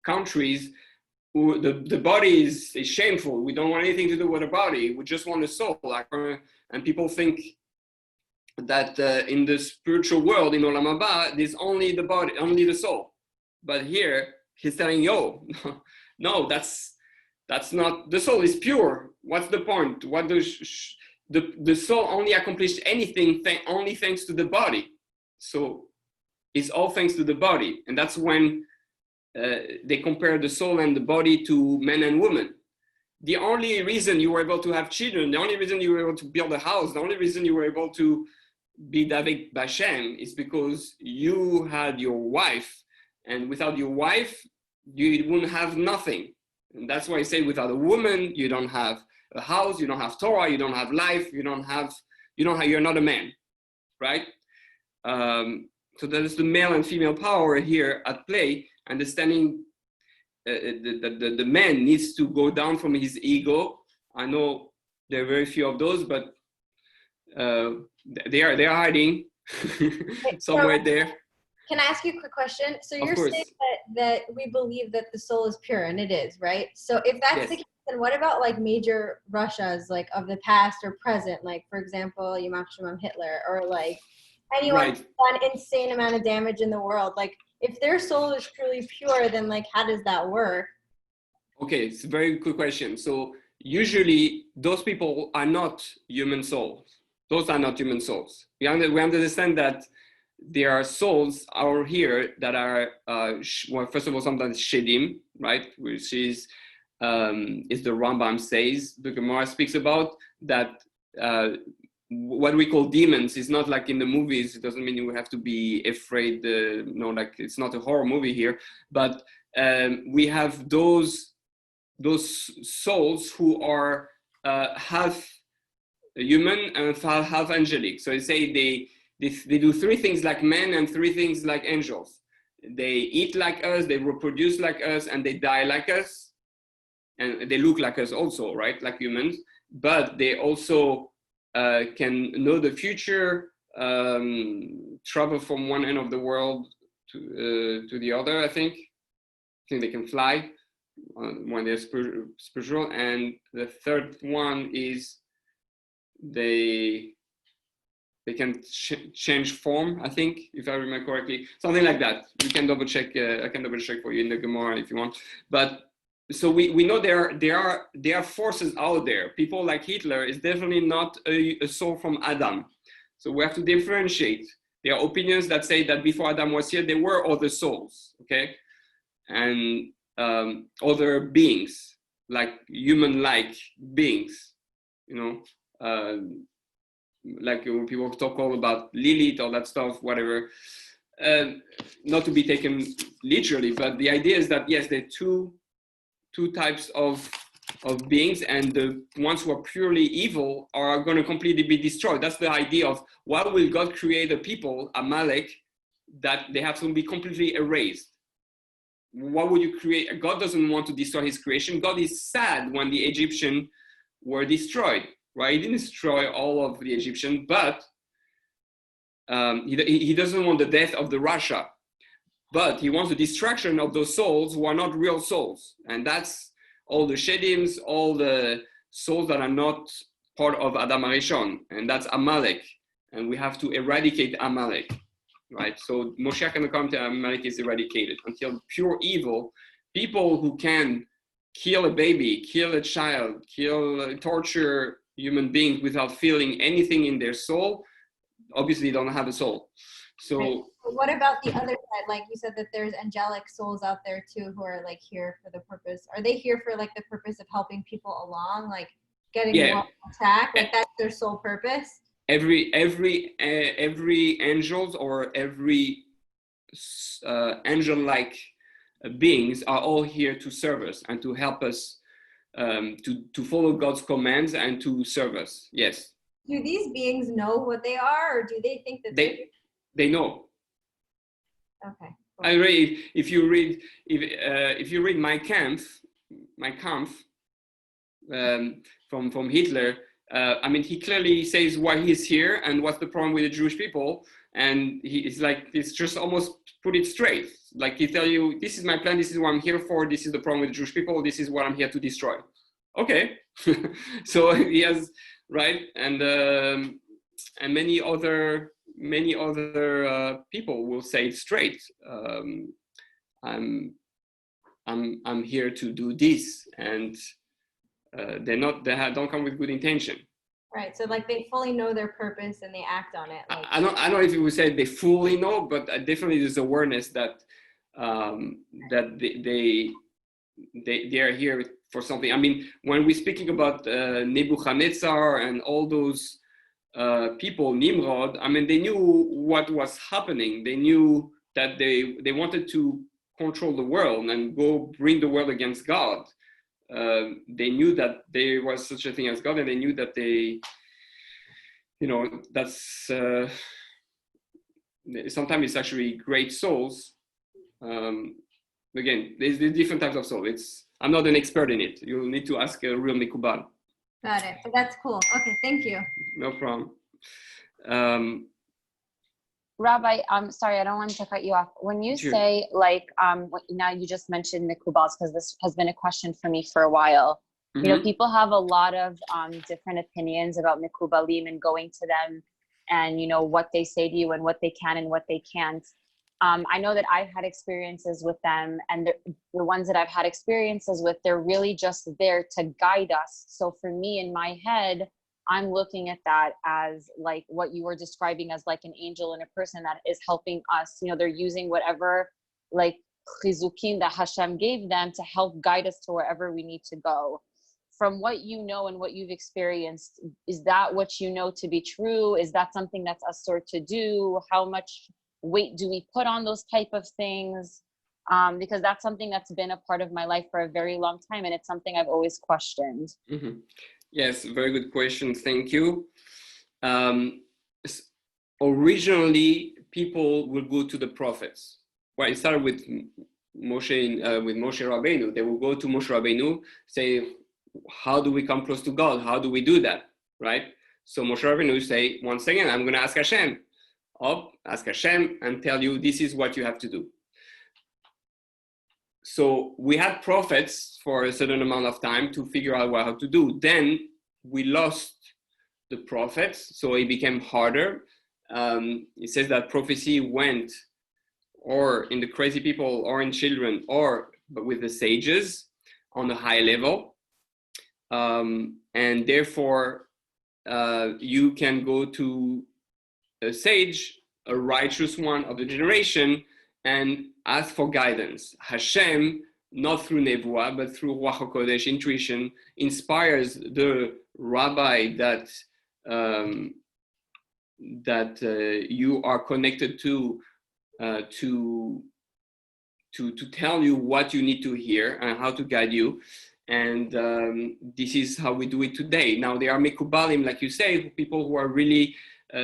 countries, the body is shameful. We don't want anything to do with the body. We just want the soul. And people think that in the spiritual world, in Olam Haba, there's only the body, only the soul. But here, he's telling, yo, no, that's not, the soul is pure. What's the point? What does the soul only accomplished anything only thanks to the body? So it's all thanks to the body. And that's when they compare the soul and the body to men and women. The only reason you were able to have children, the only reason you were able to build a house, the only reason you were able to be David Bashem is because you had your wife. And without your wife, you wouldn't have nothing. And that's why I say without a woman, you don't have a house, you don't have Torah, you don't have life, you're not a man, right? So that is the male and female power here at play, understanding that the man needs to go down from his ego. I know there are very few of those, but they are hiding somewhere there. Can I ask you a quick question? So you're saying that we believe that the soul is pure, and it is, right? So if that's the case, then what about like major Russias, like of the past or present, like for example, Yamach Shemam Hitler, or like anyone who's done insane amount of damage in the world? Like if their soul is truly pure, then like how does that work? Okay, it's a very good question. So usually those people are not human souls. Those are not human souls. We understand that there are souls out here that are, well, first of all, sometimes shedim, right? Which is the Rambam says, the Gemara speaks about that what we call demons is not like in the movies. It doesn't mean you have to be afraid, like it's not a horror movie here, but we have those souls who are half human and half angelic. So they say they do three things like men and three things like angels. They eat like us, they reproduce like us, and they die like us. And they look like us also, right? Like humans. But they also can know the future, travel from one end of the world to the other, I think. I think they can fly when they're spiritual. And the third one is they can change form, I think, if I remember correctly, something like that. You can double check. I can double check for you in the Gemara if you want. But so we know there are forces out there. People like Hitler is definitely not a soul from Adam. So we have to differentiate. There are opinions that say that before Adam was here, there were other souls, okay, and other beings, like human-like beings, like when people talk all about Lilith, all that stuff, whatever, not to be taken literally, but the idea is that yes, there are two types of beings, and the ones who are purely evil are going to completely be destroyed. That's the idea of why will God create a people, Amalek, that they have to be completely erased. what would you create? God doesn't want to destroy his creation. God is sad when the Egyptians were destroyed, right? He didn't destroy all of the Egyptians, but he doesn't want the death of the Rasha, but he wants the destruction of those souls who are not real souls. And that's all the Shedims, all the souls that are not part of Adam HaRishon, and that's Amalek. And we have to eradicate Amalek, right? So Moshiach and Olam Amalek is eradicated until pure evil, people who can kill a baby, kill a child, torture human beings without feeling anything in their soul, obviously don't have a soul. So right. What about the other side? Like you said that there's angelic souls out there too who are like here for the purpose. Are they here for like the purpose of helping people along, like getting them off attack? Like that's their sole purpose? Every angels or every angel-like beings are all here to serve us and to help us to follow God's commands and to serve us. Yes. Do these beings know what they are, or do they think that they know? Okay. Cool. I read if you read my Kampf from Hitler. I mean, he clearly says why he's here and what's the problem with the Jewish people, and it's just almost put it straight. Like he tell you, this is my plan, this is what I'm here for, this is the problem with the Jewish people, this is what I'm here to destroy. Okay, so he has right, and many other people will say it straight. I'm here to do this, and they don't come with good intention. Right. So like they fully know their purpose and they act on it. Like, I don't know if you would say they fully know, but definitely there's awareness that that they are here for something. I mean, when we're speaking about Nebuchadnezzar and all those people, Nimrod, I mean, they knew what was happening. They knew that they wanted to control the world and go bring the world against God. They knew that there was such a thing as God, and they knew that that's sometimes it's actually great souls. Again, there's different types of souls. I'm not an expert in it. You'll need to ask a real Mikubal. Got it. But that's cool. Okay, thank you. No problem. Rabbi, I'm sorry, I don't want to cut you off. When you say, like, now you just mentioned Mikubals, because this has been a question for me for a while. Mm-hmm. You know, people have a lot of different opinions about Mikubalim and going to them and, you know, what they say to you and what they can and what they can't. I know that I've had experiences with them, and the ones that I've had experiences with, they're really just there to guide us. So for me, in my head, I'm looking at that as like what you were describing as like an angel and a person that is helping us. You know, they're using whatever like chizukim that Hashem gave them to help guide us to wherever we need to go. From what you know and what you've experienced, is that what you know to be true? Is that something that's asur to do? How much weight do we put on those type of things? Because that's something that's been a part of my life for a very long time, and it's something I've always questioned. Mm-hmm. Yes, very good question. Thank you. Originally, people will go to the prophets. Well, it started with Moshe Rabbeinu. They will go to Moshe Rabbeinu, say, how do we come close to God? How do we do that? Right? So Moshe Rabbeinu say, once again, I'm going to ask Hashem. Ask Hashem and tell you this is what you have to do. So we had prophets for a certain amount of time to figure out how to do. Then we lost the prophets, so it became harder. It says that prophecy went or in the crazy people or in children or with the sages on a high level. And therefore, you can go to a sage, a righteous one of the generation, and ask for guidance. Hashem, not through Nevuah, but through Ruach HaKodesh, intuition, inspires the rabbi that you are connected to tell you what you need to hear and how to guide you. And this is how we do it today. Now, there are Mekubalim, like you say, people who are really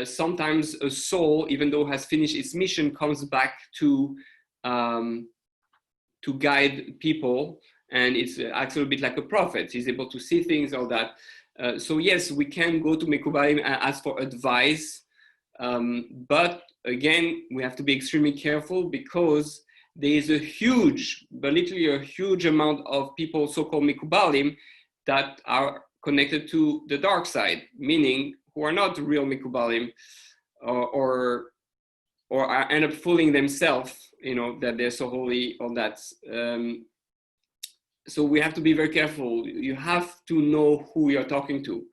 sometimes a soul, even though has finished its mission, comes back to to guide people, and it's actually a bit like a prophet. He's able to see things, all that. So yes, we can go to Mekubalim and ask for advice, but again, we have to be extremely careful because there is a huge, but literally a huge amount of people, so-called Mekubalim, that are connected to the dark side, meaning who are not real Mekubalim, or end up fooling themselves, that they're so holy, all that. So we have to be very careful. You have to know who you're talking to.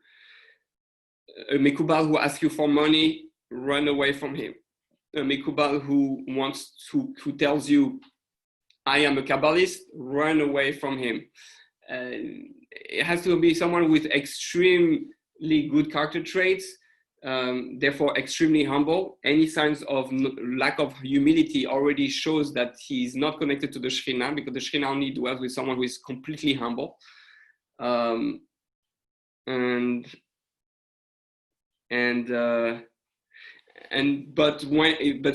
A Mekubal who asks you for money, run away from him. A Mekubal who tells you, I am a Kabbalist, run away from him. It has to be someone with extremely good character traits, therefore extremely humble. Any signs of lack of humility already shows that he's not connected to the Shekhinah, because the Shekhinah only dwells with someone who is completely humble. But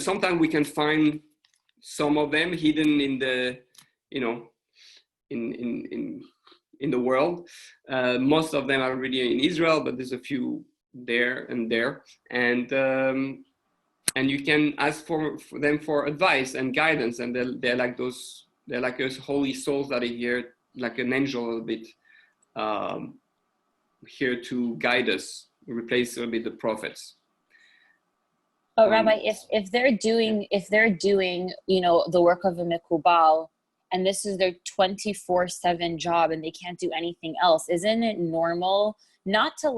sometimes we can find some of them hidden in the, in the world. Most of them are really in Israel, but there's a few there and there, and you can ask for them for advice and guidance, and they're like those holy souls that are here, like an angel a bit, here to guide us, replace a bit the prophets. But Rabbi, if they're doing the work of a Mekubal, and this is their 24/7 job, and they can't do anything else, isn't it normal not to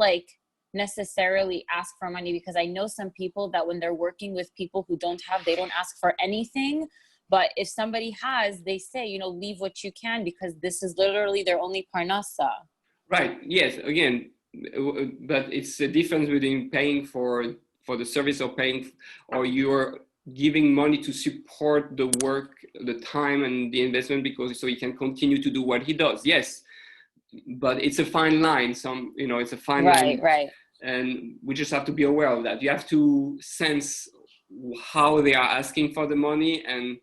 necessarily ask for money? Because I know some people that when they're working with people who don't have, they don't ask for anything. But if somebody has, they say, leave what you can, because this is literally their only parnasa. Right. Yes. Again, but it's a difference between paying for the service or you're giving money to support the work, the time and the investment, so he can continue to do what he does. Yes. But it's a fine line. It's a fine line. Right. And we just have to be aware of that. You have to sense how they are asking for the money, and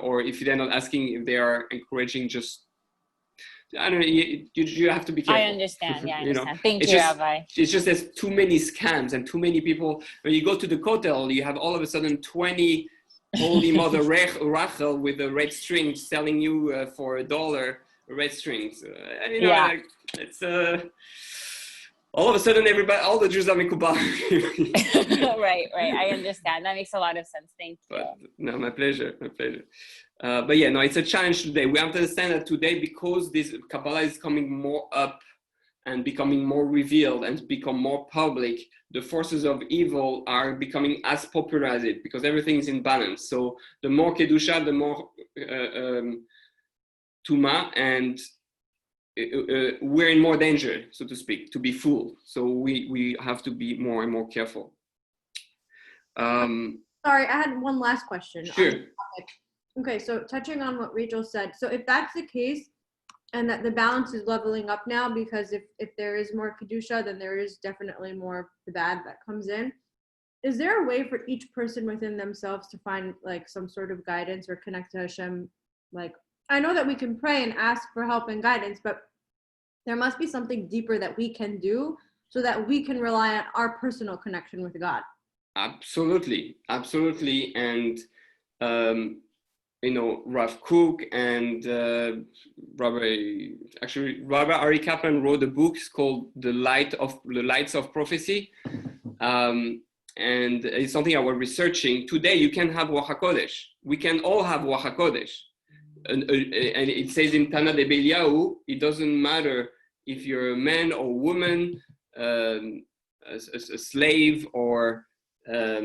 or if they're not asking, if they are encouraging, just, I don't know, you have to be careful. I understand. Yeah, I understand. Thank you, Rabbi. It's just there's too many scams and too many people. When you go to the kotel, you have all of a sudden 20 Holy Mother Rachel with the red strings selling you for $1 red strings. It's all of a sudden all the Jews are Mekubal. Right. I understand. That makes a lot of sense. Thank you. No, my pleasure. But yeah, no, it's a challenge today. We have to understand that today, because this Kabbalah is coming more up and becoming more revealed and become more public, the forces of evil are becoming as popular as it, because everything is in balance. So the more Kedusha, the more Tuma, and we're in more danger, so to speak, to be fooled. So we have to be more and more careful. Sorry, I had one last question. Sure. Okay, so touching on what Rachel said, so if that's the case, and that the balance is leveling up now, because if there is more Kedusha, then there is definitely more the bad that comes in. Is there a way for each person within themselves to find some sort of guidance or connect to Hashem? I know that we can pray and ask for help and guidance, but there must be something deeper that we can do so that we can rely on our personal connection with God. Absolutely. And, Rav Kook and Rabbi Ari Kaplan wrote a book called The Lights of Prophecy. And it's something I was researching. Today, you can have Ruach HaKodesh. We can all have Ruach HaKodesh. And it says in Tana de Beliau, it doesn't matter if you're a man or woman, a slave or a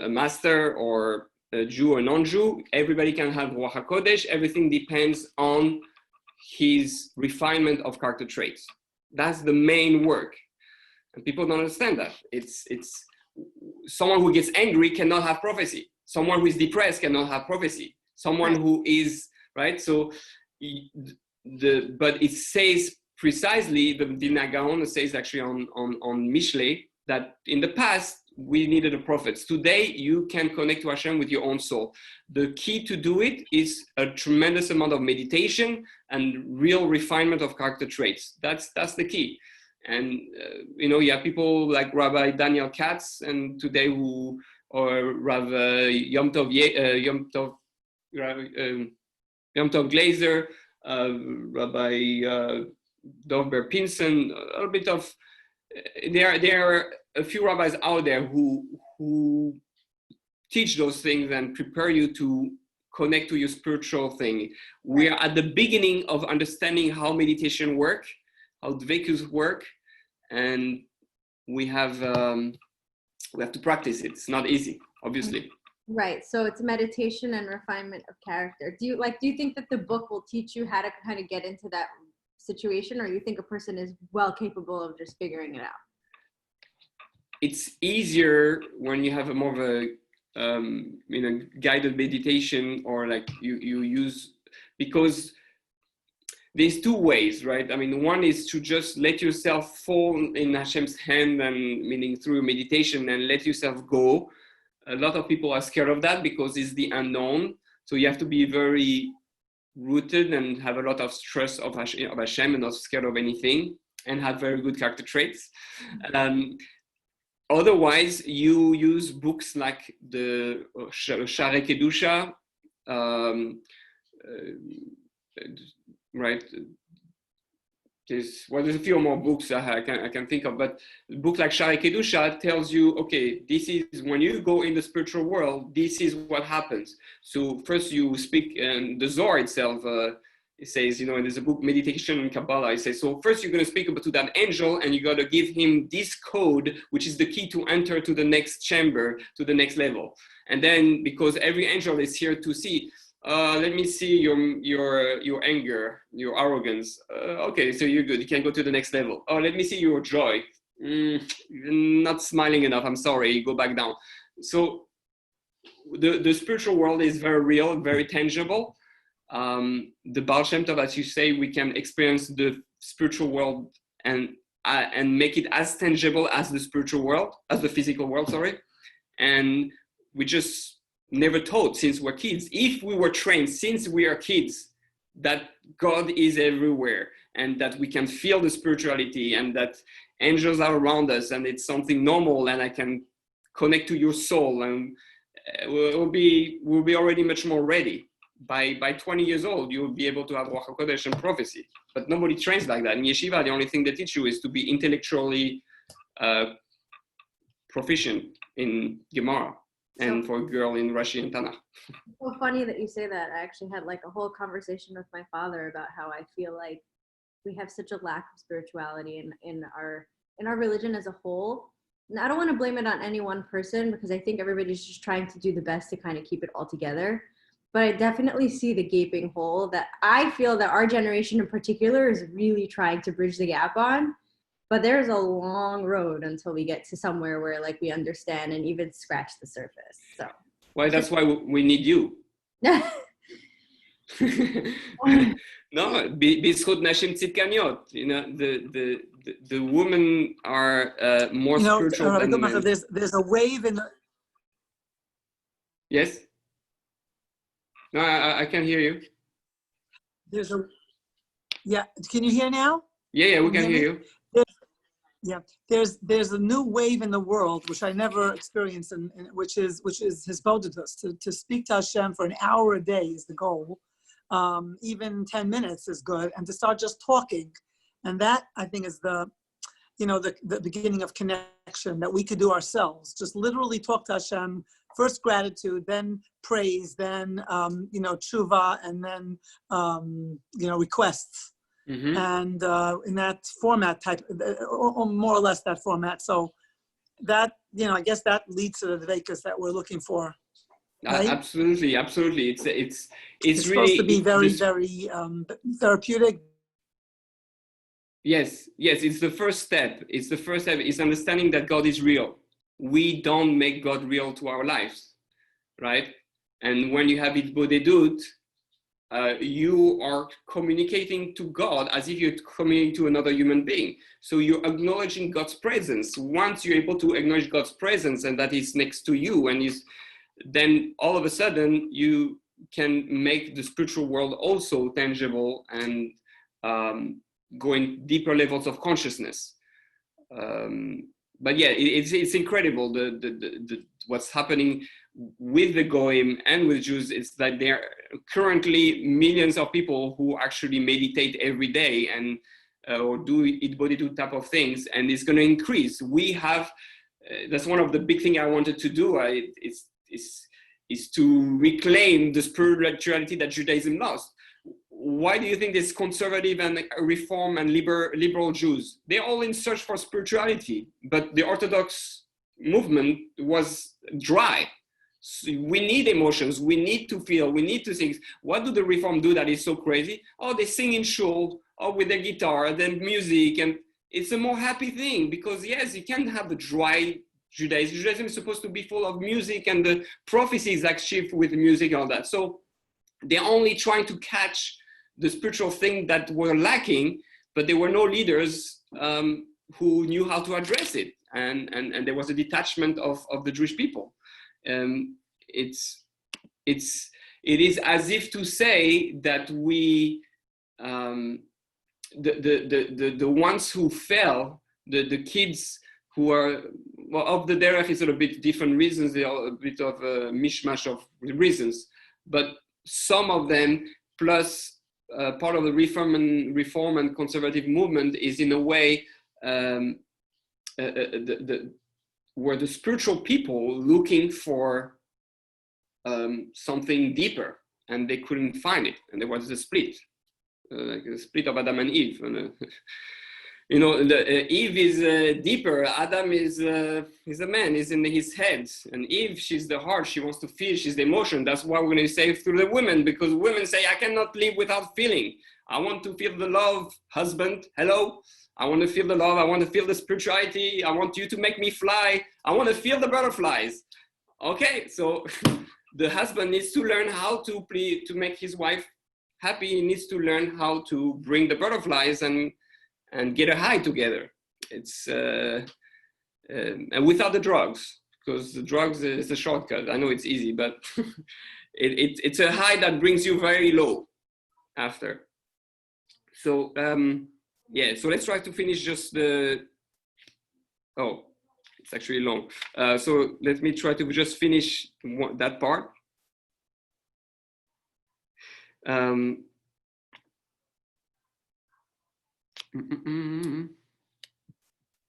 master, or a Jew or non-Jew. Everybody can have Ruach HaKodesh. Everything depends on his refinement of character traits. That's the main work. And people don't understand that. It's someone who gets angry cannot have prophecy. Someone who is depressed cannot have prophecy. Someone who is, right? So, but it says precisely, the Vilna Gaon says actually on Mishle, that in the past, we needed the prophets. Today, you can connect to Hashem with your own soul. The key to do it is a tremendous amount of meditation and real refinement of character traits. That's the key. And you have people like Rabbi Daniel Katz, and today or Rav Yom Tov Glazer, Rabbi Dovber Pinson, a little bit of. There are a few rabbis out there who teach those things and prepare you to connect to your spiritual thing. We are at the beginning of understanding how meditation works, how dvekus work, and we have to practice it. It's not easy, obviously. Right. So it's meditation and refinement of character. Do you think that the book will teach you how to kind of get into that situation, or you think a person is well capable of just figuring it out? It's easier when you have a more of a guided meditation, or like you use, because there's two ways, right? I mean, one is to just let yourself fall in Hashem's hand, and meaning through meditation, and let yourself go. A lot of people are scared of that because it's the unknown. So you have to be very rooted and have a lot of trust of Hashem and not scared of anything, and have very good character traits. Otherwise, you use books like the Share Kedusha, right? There's a few more books I can think of, but a book like Share Kedusha tells you, okay, this is when you go in the spiritual world, this is what happens. So first you speak, and the Zohar itself, it says, there's a book, Meditation in Kabbalah, it says, so first you're going to speak to that angel, and you got to give him this code, which is the key to enter to the next chamber, to the next level. And then, because every angel is here to see, let me see your anger, your arrogance. Okay, so you're good. You can go to the next level. Oh, let me see your joy. You're not smiling enough. I'm sorry. You go back down. So the spiritual world is very real, very tangible. The Baal Shem Tov, as you say, we can experience the spiritual world and make it as tangible as the spiritual world, as the physical world. Sorry, and we just never taught since we're kids. If we were trained since we are kids that God is everywhere, and that we can feel the spirituality, and that angels are around us, and it's something normal, and I can connect to your soul, and we'll be already much more ready. By 20 years old, you will be able to have Ruach HaKodesh and prophecy. But nobody trains like that. In yeshiva, the only thing they teach you is to be intellectually proficient in Gemara. And for a girl in Rashi and Tanakh. It's so funny that you say that. I actually had like a whole conversation with my father about how I feel like we have such a lack of spirituality in our religion as a whole. And I don't want to blame it on any one person, because I think everybody's just trying to do the best to kind of keep it all together. But I definitely see the gaping hole that I feel that our generation in particular is really trying to bridge the gap on. But there's a long road until we get to somewhere where like we understand and even scratch the surface. So. Well, that's why we need you. No, bizchut nashim tzidkaniot. The women are more spiritual than the men. There's a wave in the. Yes. No, I can hear you. Can you hear now? Yeah, we can hear you. Yeah, there's a new wave in the world which I never experienced, and which is Hisbodedus, to speak to Hashem for an hour a day is the goal. Even 10 minutes is good, and to start just talking, and that I think is the beginning of connection that we could do ourselves. Just literally talk to Hashem. First gratitude, then praise, then tshuva, and then requests. Mm-hmm. And in that format or more or less that format. So that, I guess that leads to the dvekus that we're looking for. Right? Absolutely. It's really supposed to be very, very therapeutic. Yes. It's the first step. It's understanding that God is real. We don't make God real to our lives, right? And when you have it bodedut, you are communicating to God as if you're communicating to another human being. So you're acknowledging God's presence. Once you're able to acknowledge God's presence and that He's next to you, and then all of a sudden you can make the spiritual world also tangible and go in deeper levels of consciousness. But yeah, it's incredible what's happening with the Goyim and with Jews. Is that there are currently millions of people who actually meditate every day and or do eat body do type of things, and it's going to increase. We have that's one of the big things I wanted to do. Is to reclaim the spirituality that Judaism lost. Why do you think this conservative and reform and liberal Jews, they're all in search for spirituality, but the Orthodox movement was dry? So we need emotions, we need to feel, we need to sing. What do the reform do that is so crazy? Oh, they sing in shul, or with their guitar, then music, and it's a more happy thing, because yes, you can't have the dry Judaism. Judaism is supposed to be full of music, and the prophecies like shift with music and all that. So they're only trying to catch the spiritual thing that were lacking, but there were no leaders who knew how to address it. And there was a detachment of the Jewish people. It is as if to say that we, the ones who fell, the kids who are, well, of the Derech is a bit different reasons, they are a bit of a mishmash of reasons, but some of them, plus part of the reform and conservative movement is in a way were the spiritual people looking for something deeper, and they couldn't find it, and there was a split, like a split of Adam and Eve. And, you know, Eve is deeper. Adam is a man, is in his head, and Eve, she's the heart. She wants to feel. She's the emotion. That's why we're going to say through the women, because women say, I cannot live without feeling. I want to feel the love, husband. Hello. I want to feel the love. I want to feel the spirituality. I want you to make me fly. I want to feel the butterflies. Okay, so the husband needs to learn how to make his wife happy. He needs to learn how to bring the butterflies and get a high together. It's and without the drugs, because the drugs is a shortcut. I know it's easy, but it's a high that brings you very low after. So yeah, so let's try to finish just the, oh, it's actually long. So let me try to just finish that part. Oh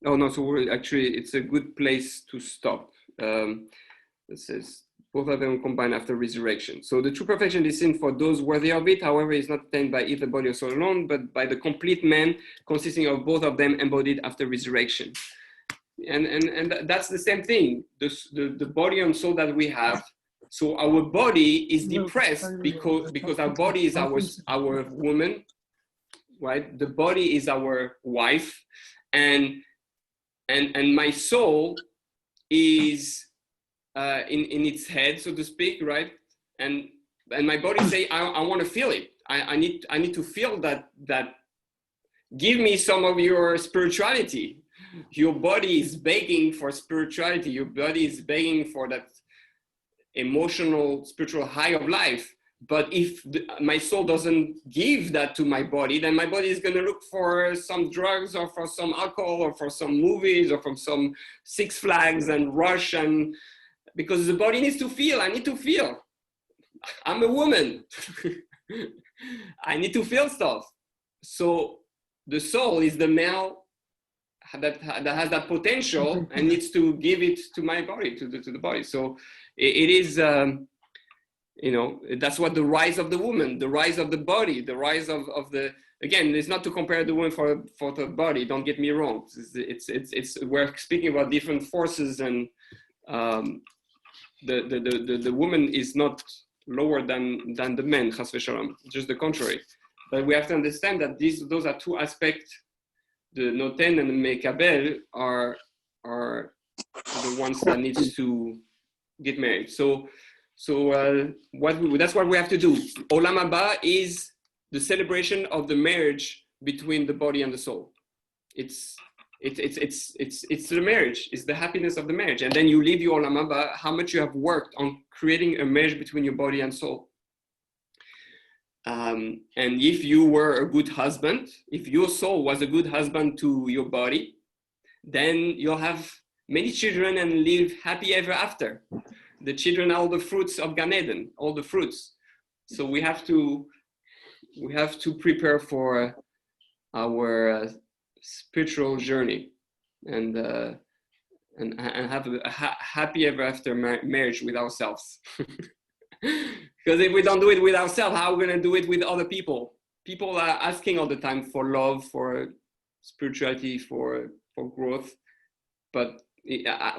no, so we're actually, it's a good place to stop. It says, both of them combine after resurrection. So the true perfection is seen for those worthy of it, however, is not attained by either body or soul alone, but by the complete man consisting of both of them embodied after resurrection. And that's the same thing, the body and soul that we have. So our body is depressed because our body is our woman, right? The body is our wife, and my soul is in its head, so to speak, right? And my body say, I want to feel it. I need to feel that give me some of your spirituality. Your body is begging for spirituality. Your body is begging for that emotional, spiritual high of life. But if my soul doesn't give that to my body, then my body is going to look for some drugs or for some alcohol or for some movies or from some Six Flags and Rush, and because the body needs to feel. I need to feel. I'm a woman. I need to feel stuff. So the soul is the male that has that potential and needs to give it to my body, to the body. So it is, you know, that's what the rise of the woman, the rise of the body, the rise of the, again, it's not to compare the woman for the body, don't get me wrong. It's we're speaking about different forces, and the woman is not lower than the man, chas v'shalom, just the contrary. But we have to understand that those are two aspects. The noten and the mekabel are the ones that needs to get married. So So that's what we have to do. Olam Haba is the celebration of the marriage between the body and the soul. It's the marriage. It's the happiness of the marriage. And then you live your Olam Haba, how much you have worked on creating a marriage between your body and soul. And if you were a good husband, if your soul was a good husband to your body, then you'll have many children and live happy ever after. The children are all the fruits of Gan Eden, all the fruits. So we have to prepare for our spiritual journey and have a happy ever after marriage with ourselves. Because if we don't do it with ourselves, how are we going to do it with other people? People are asking all the time for love, for spirituality, for growth, but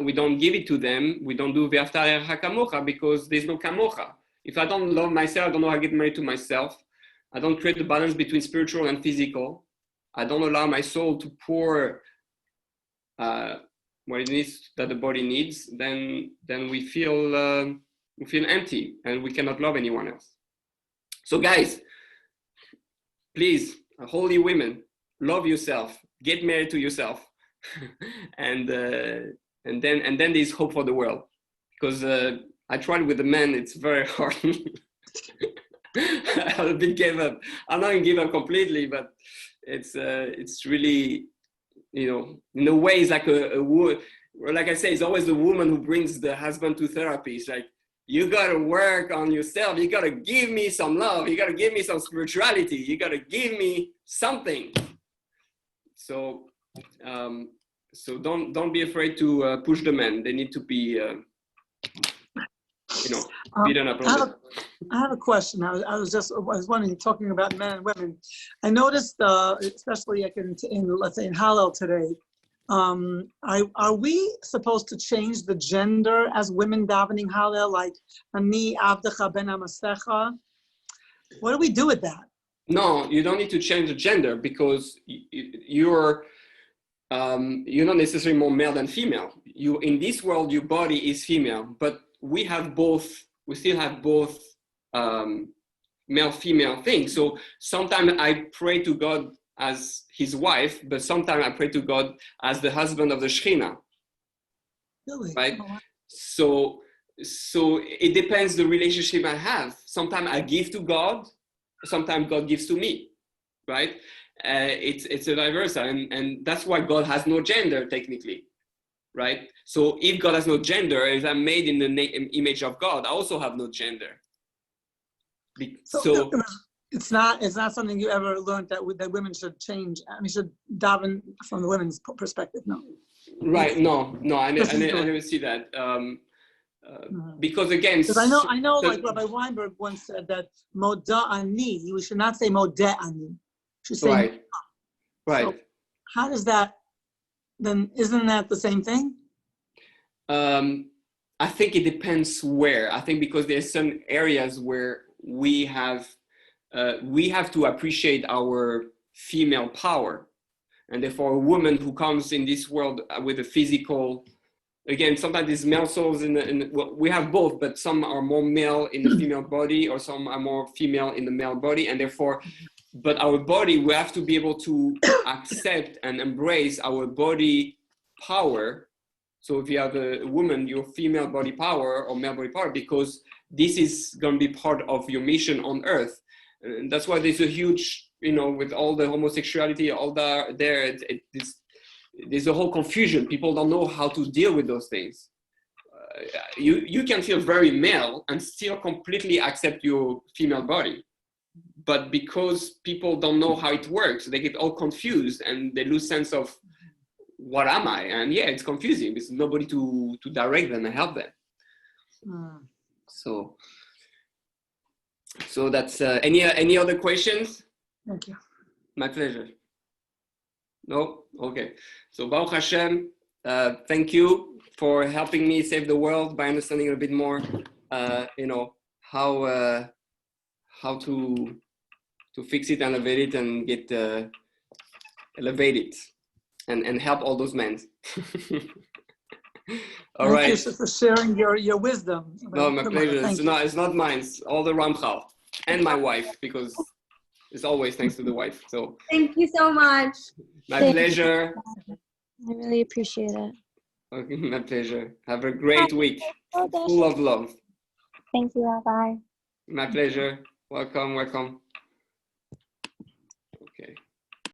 we don't give it to them. We don't do Ve'afta l're'echa kamocha because there's no kamocha. If I don't love myself, I don't know how to get married to myself. I don't create the balance between spiritual and physical. I don't allow my soul to pour what it needs, that the body needs. Then we feel empty and we cannot love anyone else. So guys, please, holy women, love yourself, get married to yourself, and then there's hope for the world. Because I tried with the men, it's very hard. I a bit gave up. I'm not gonna give up completely, but it's really, in a way, it's like like I say, it's always the woman who brings the husband to therapy. It's like, you gotta work on yourself. You gotta give me some love. You gotta give me some spirituality. You gotta give me something. So don't be afraid to push the men. They need to be, beaten up. I have a question. I was wondering, talking about men and women. I noticed, especially like let's say in Hallel today, are we supposed to change the gender as women davening Hallel, like Ani Avdecha Ben Amasecha? What do we do with that? No, you don't need to change the gender because you're not necessarily more male than female. You in this world, your body is female, but we have both. We still have both male-female things. So sometimes I pray to God as his wife, but sometimes I pray to God as the husband of the Shekhinah. Really? Right? So it depends the relationship I have. Sometimes I give to God, sometimes God gives to me, right? It's a diverse, and that's why God has no gender technically, right? So if God has no gender, if I'm made in the image of God, I also have no gender. So it's not something you ever learned that women should change. I mean, should daven from the women's perspective. No. Right. No. I never see that. Because again, I know, like Rabbi Weinberg once said that moda ani, you should not say modeh ani. You should say right. So how does that? Then isn't that the same thing? I think it depends where. I think because there's some areas where we have to appreciate our female power, and therefore a woman who comes in this world with a physical, again, sometimes it's male souls well, we have both, but some are more male in the female body, or some are more female in the male body, and therefore, but our body, we have to be able to accept and embrace our body power. So if you have a woman, your female body power or male body power, because this is going to be part of your mission on earth. And that's why there's a huge, with all the homosexuality, all there's a whole confusion. People don't know how to deal with those things. You can feel very male and still completely accept your female body. But because people don't know how it works, they get all confused and they lose sense of, what am I? And yeah, it's confusing. There's nobody to direct them and help them. So that's any other questions? Thank you. My pleasure. No? Okay. So Baruch Hashem, thank you for helping me save the world by understanding a bit more, how to fix it and elevate it and get elevated and help all those men. All right. Thank you for sharing your wisdom. No, my pleasure. Thank It's not mine. It's all the Ramchal and my wife, because it's always thanks to the wife. So Thank you so much. my Thank pleasure. I really appreciate it. Okay, my pleasure. Have a great week. Oh, gosh. Full of love. Thank you, Rabbi. My pleasure. Welcome, welcome.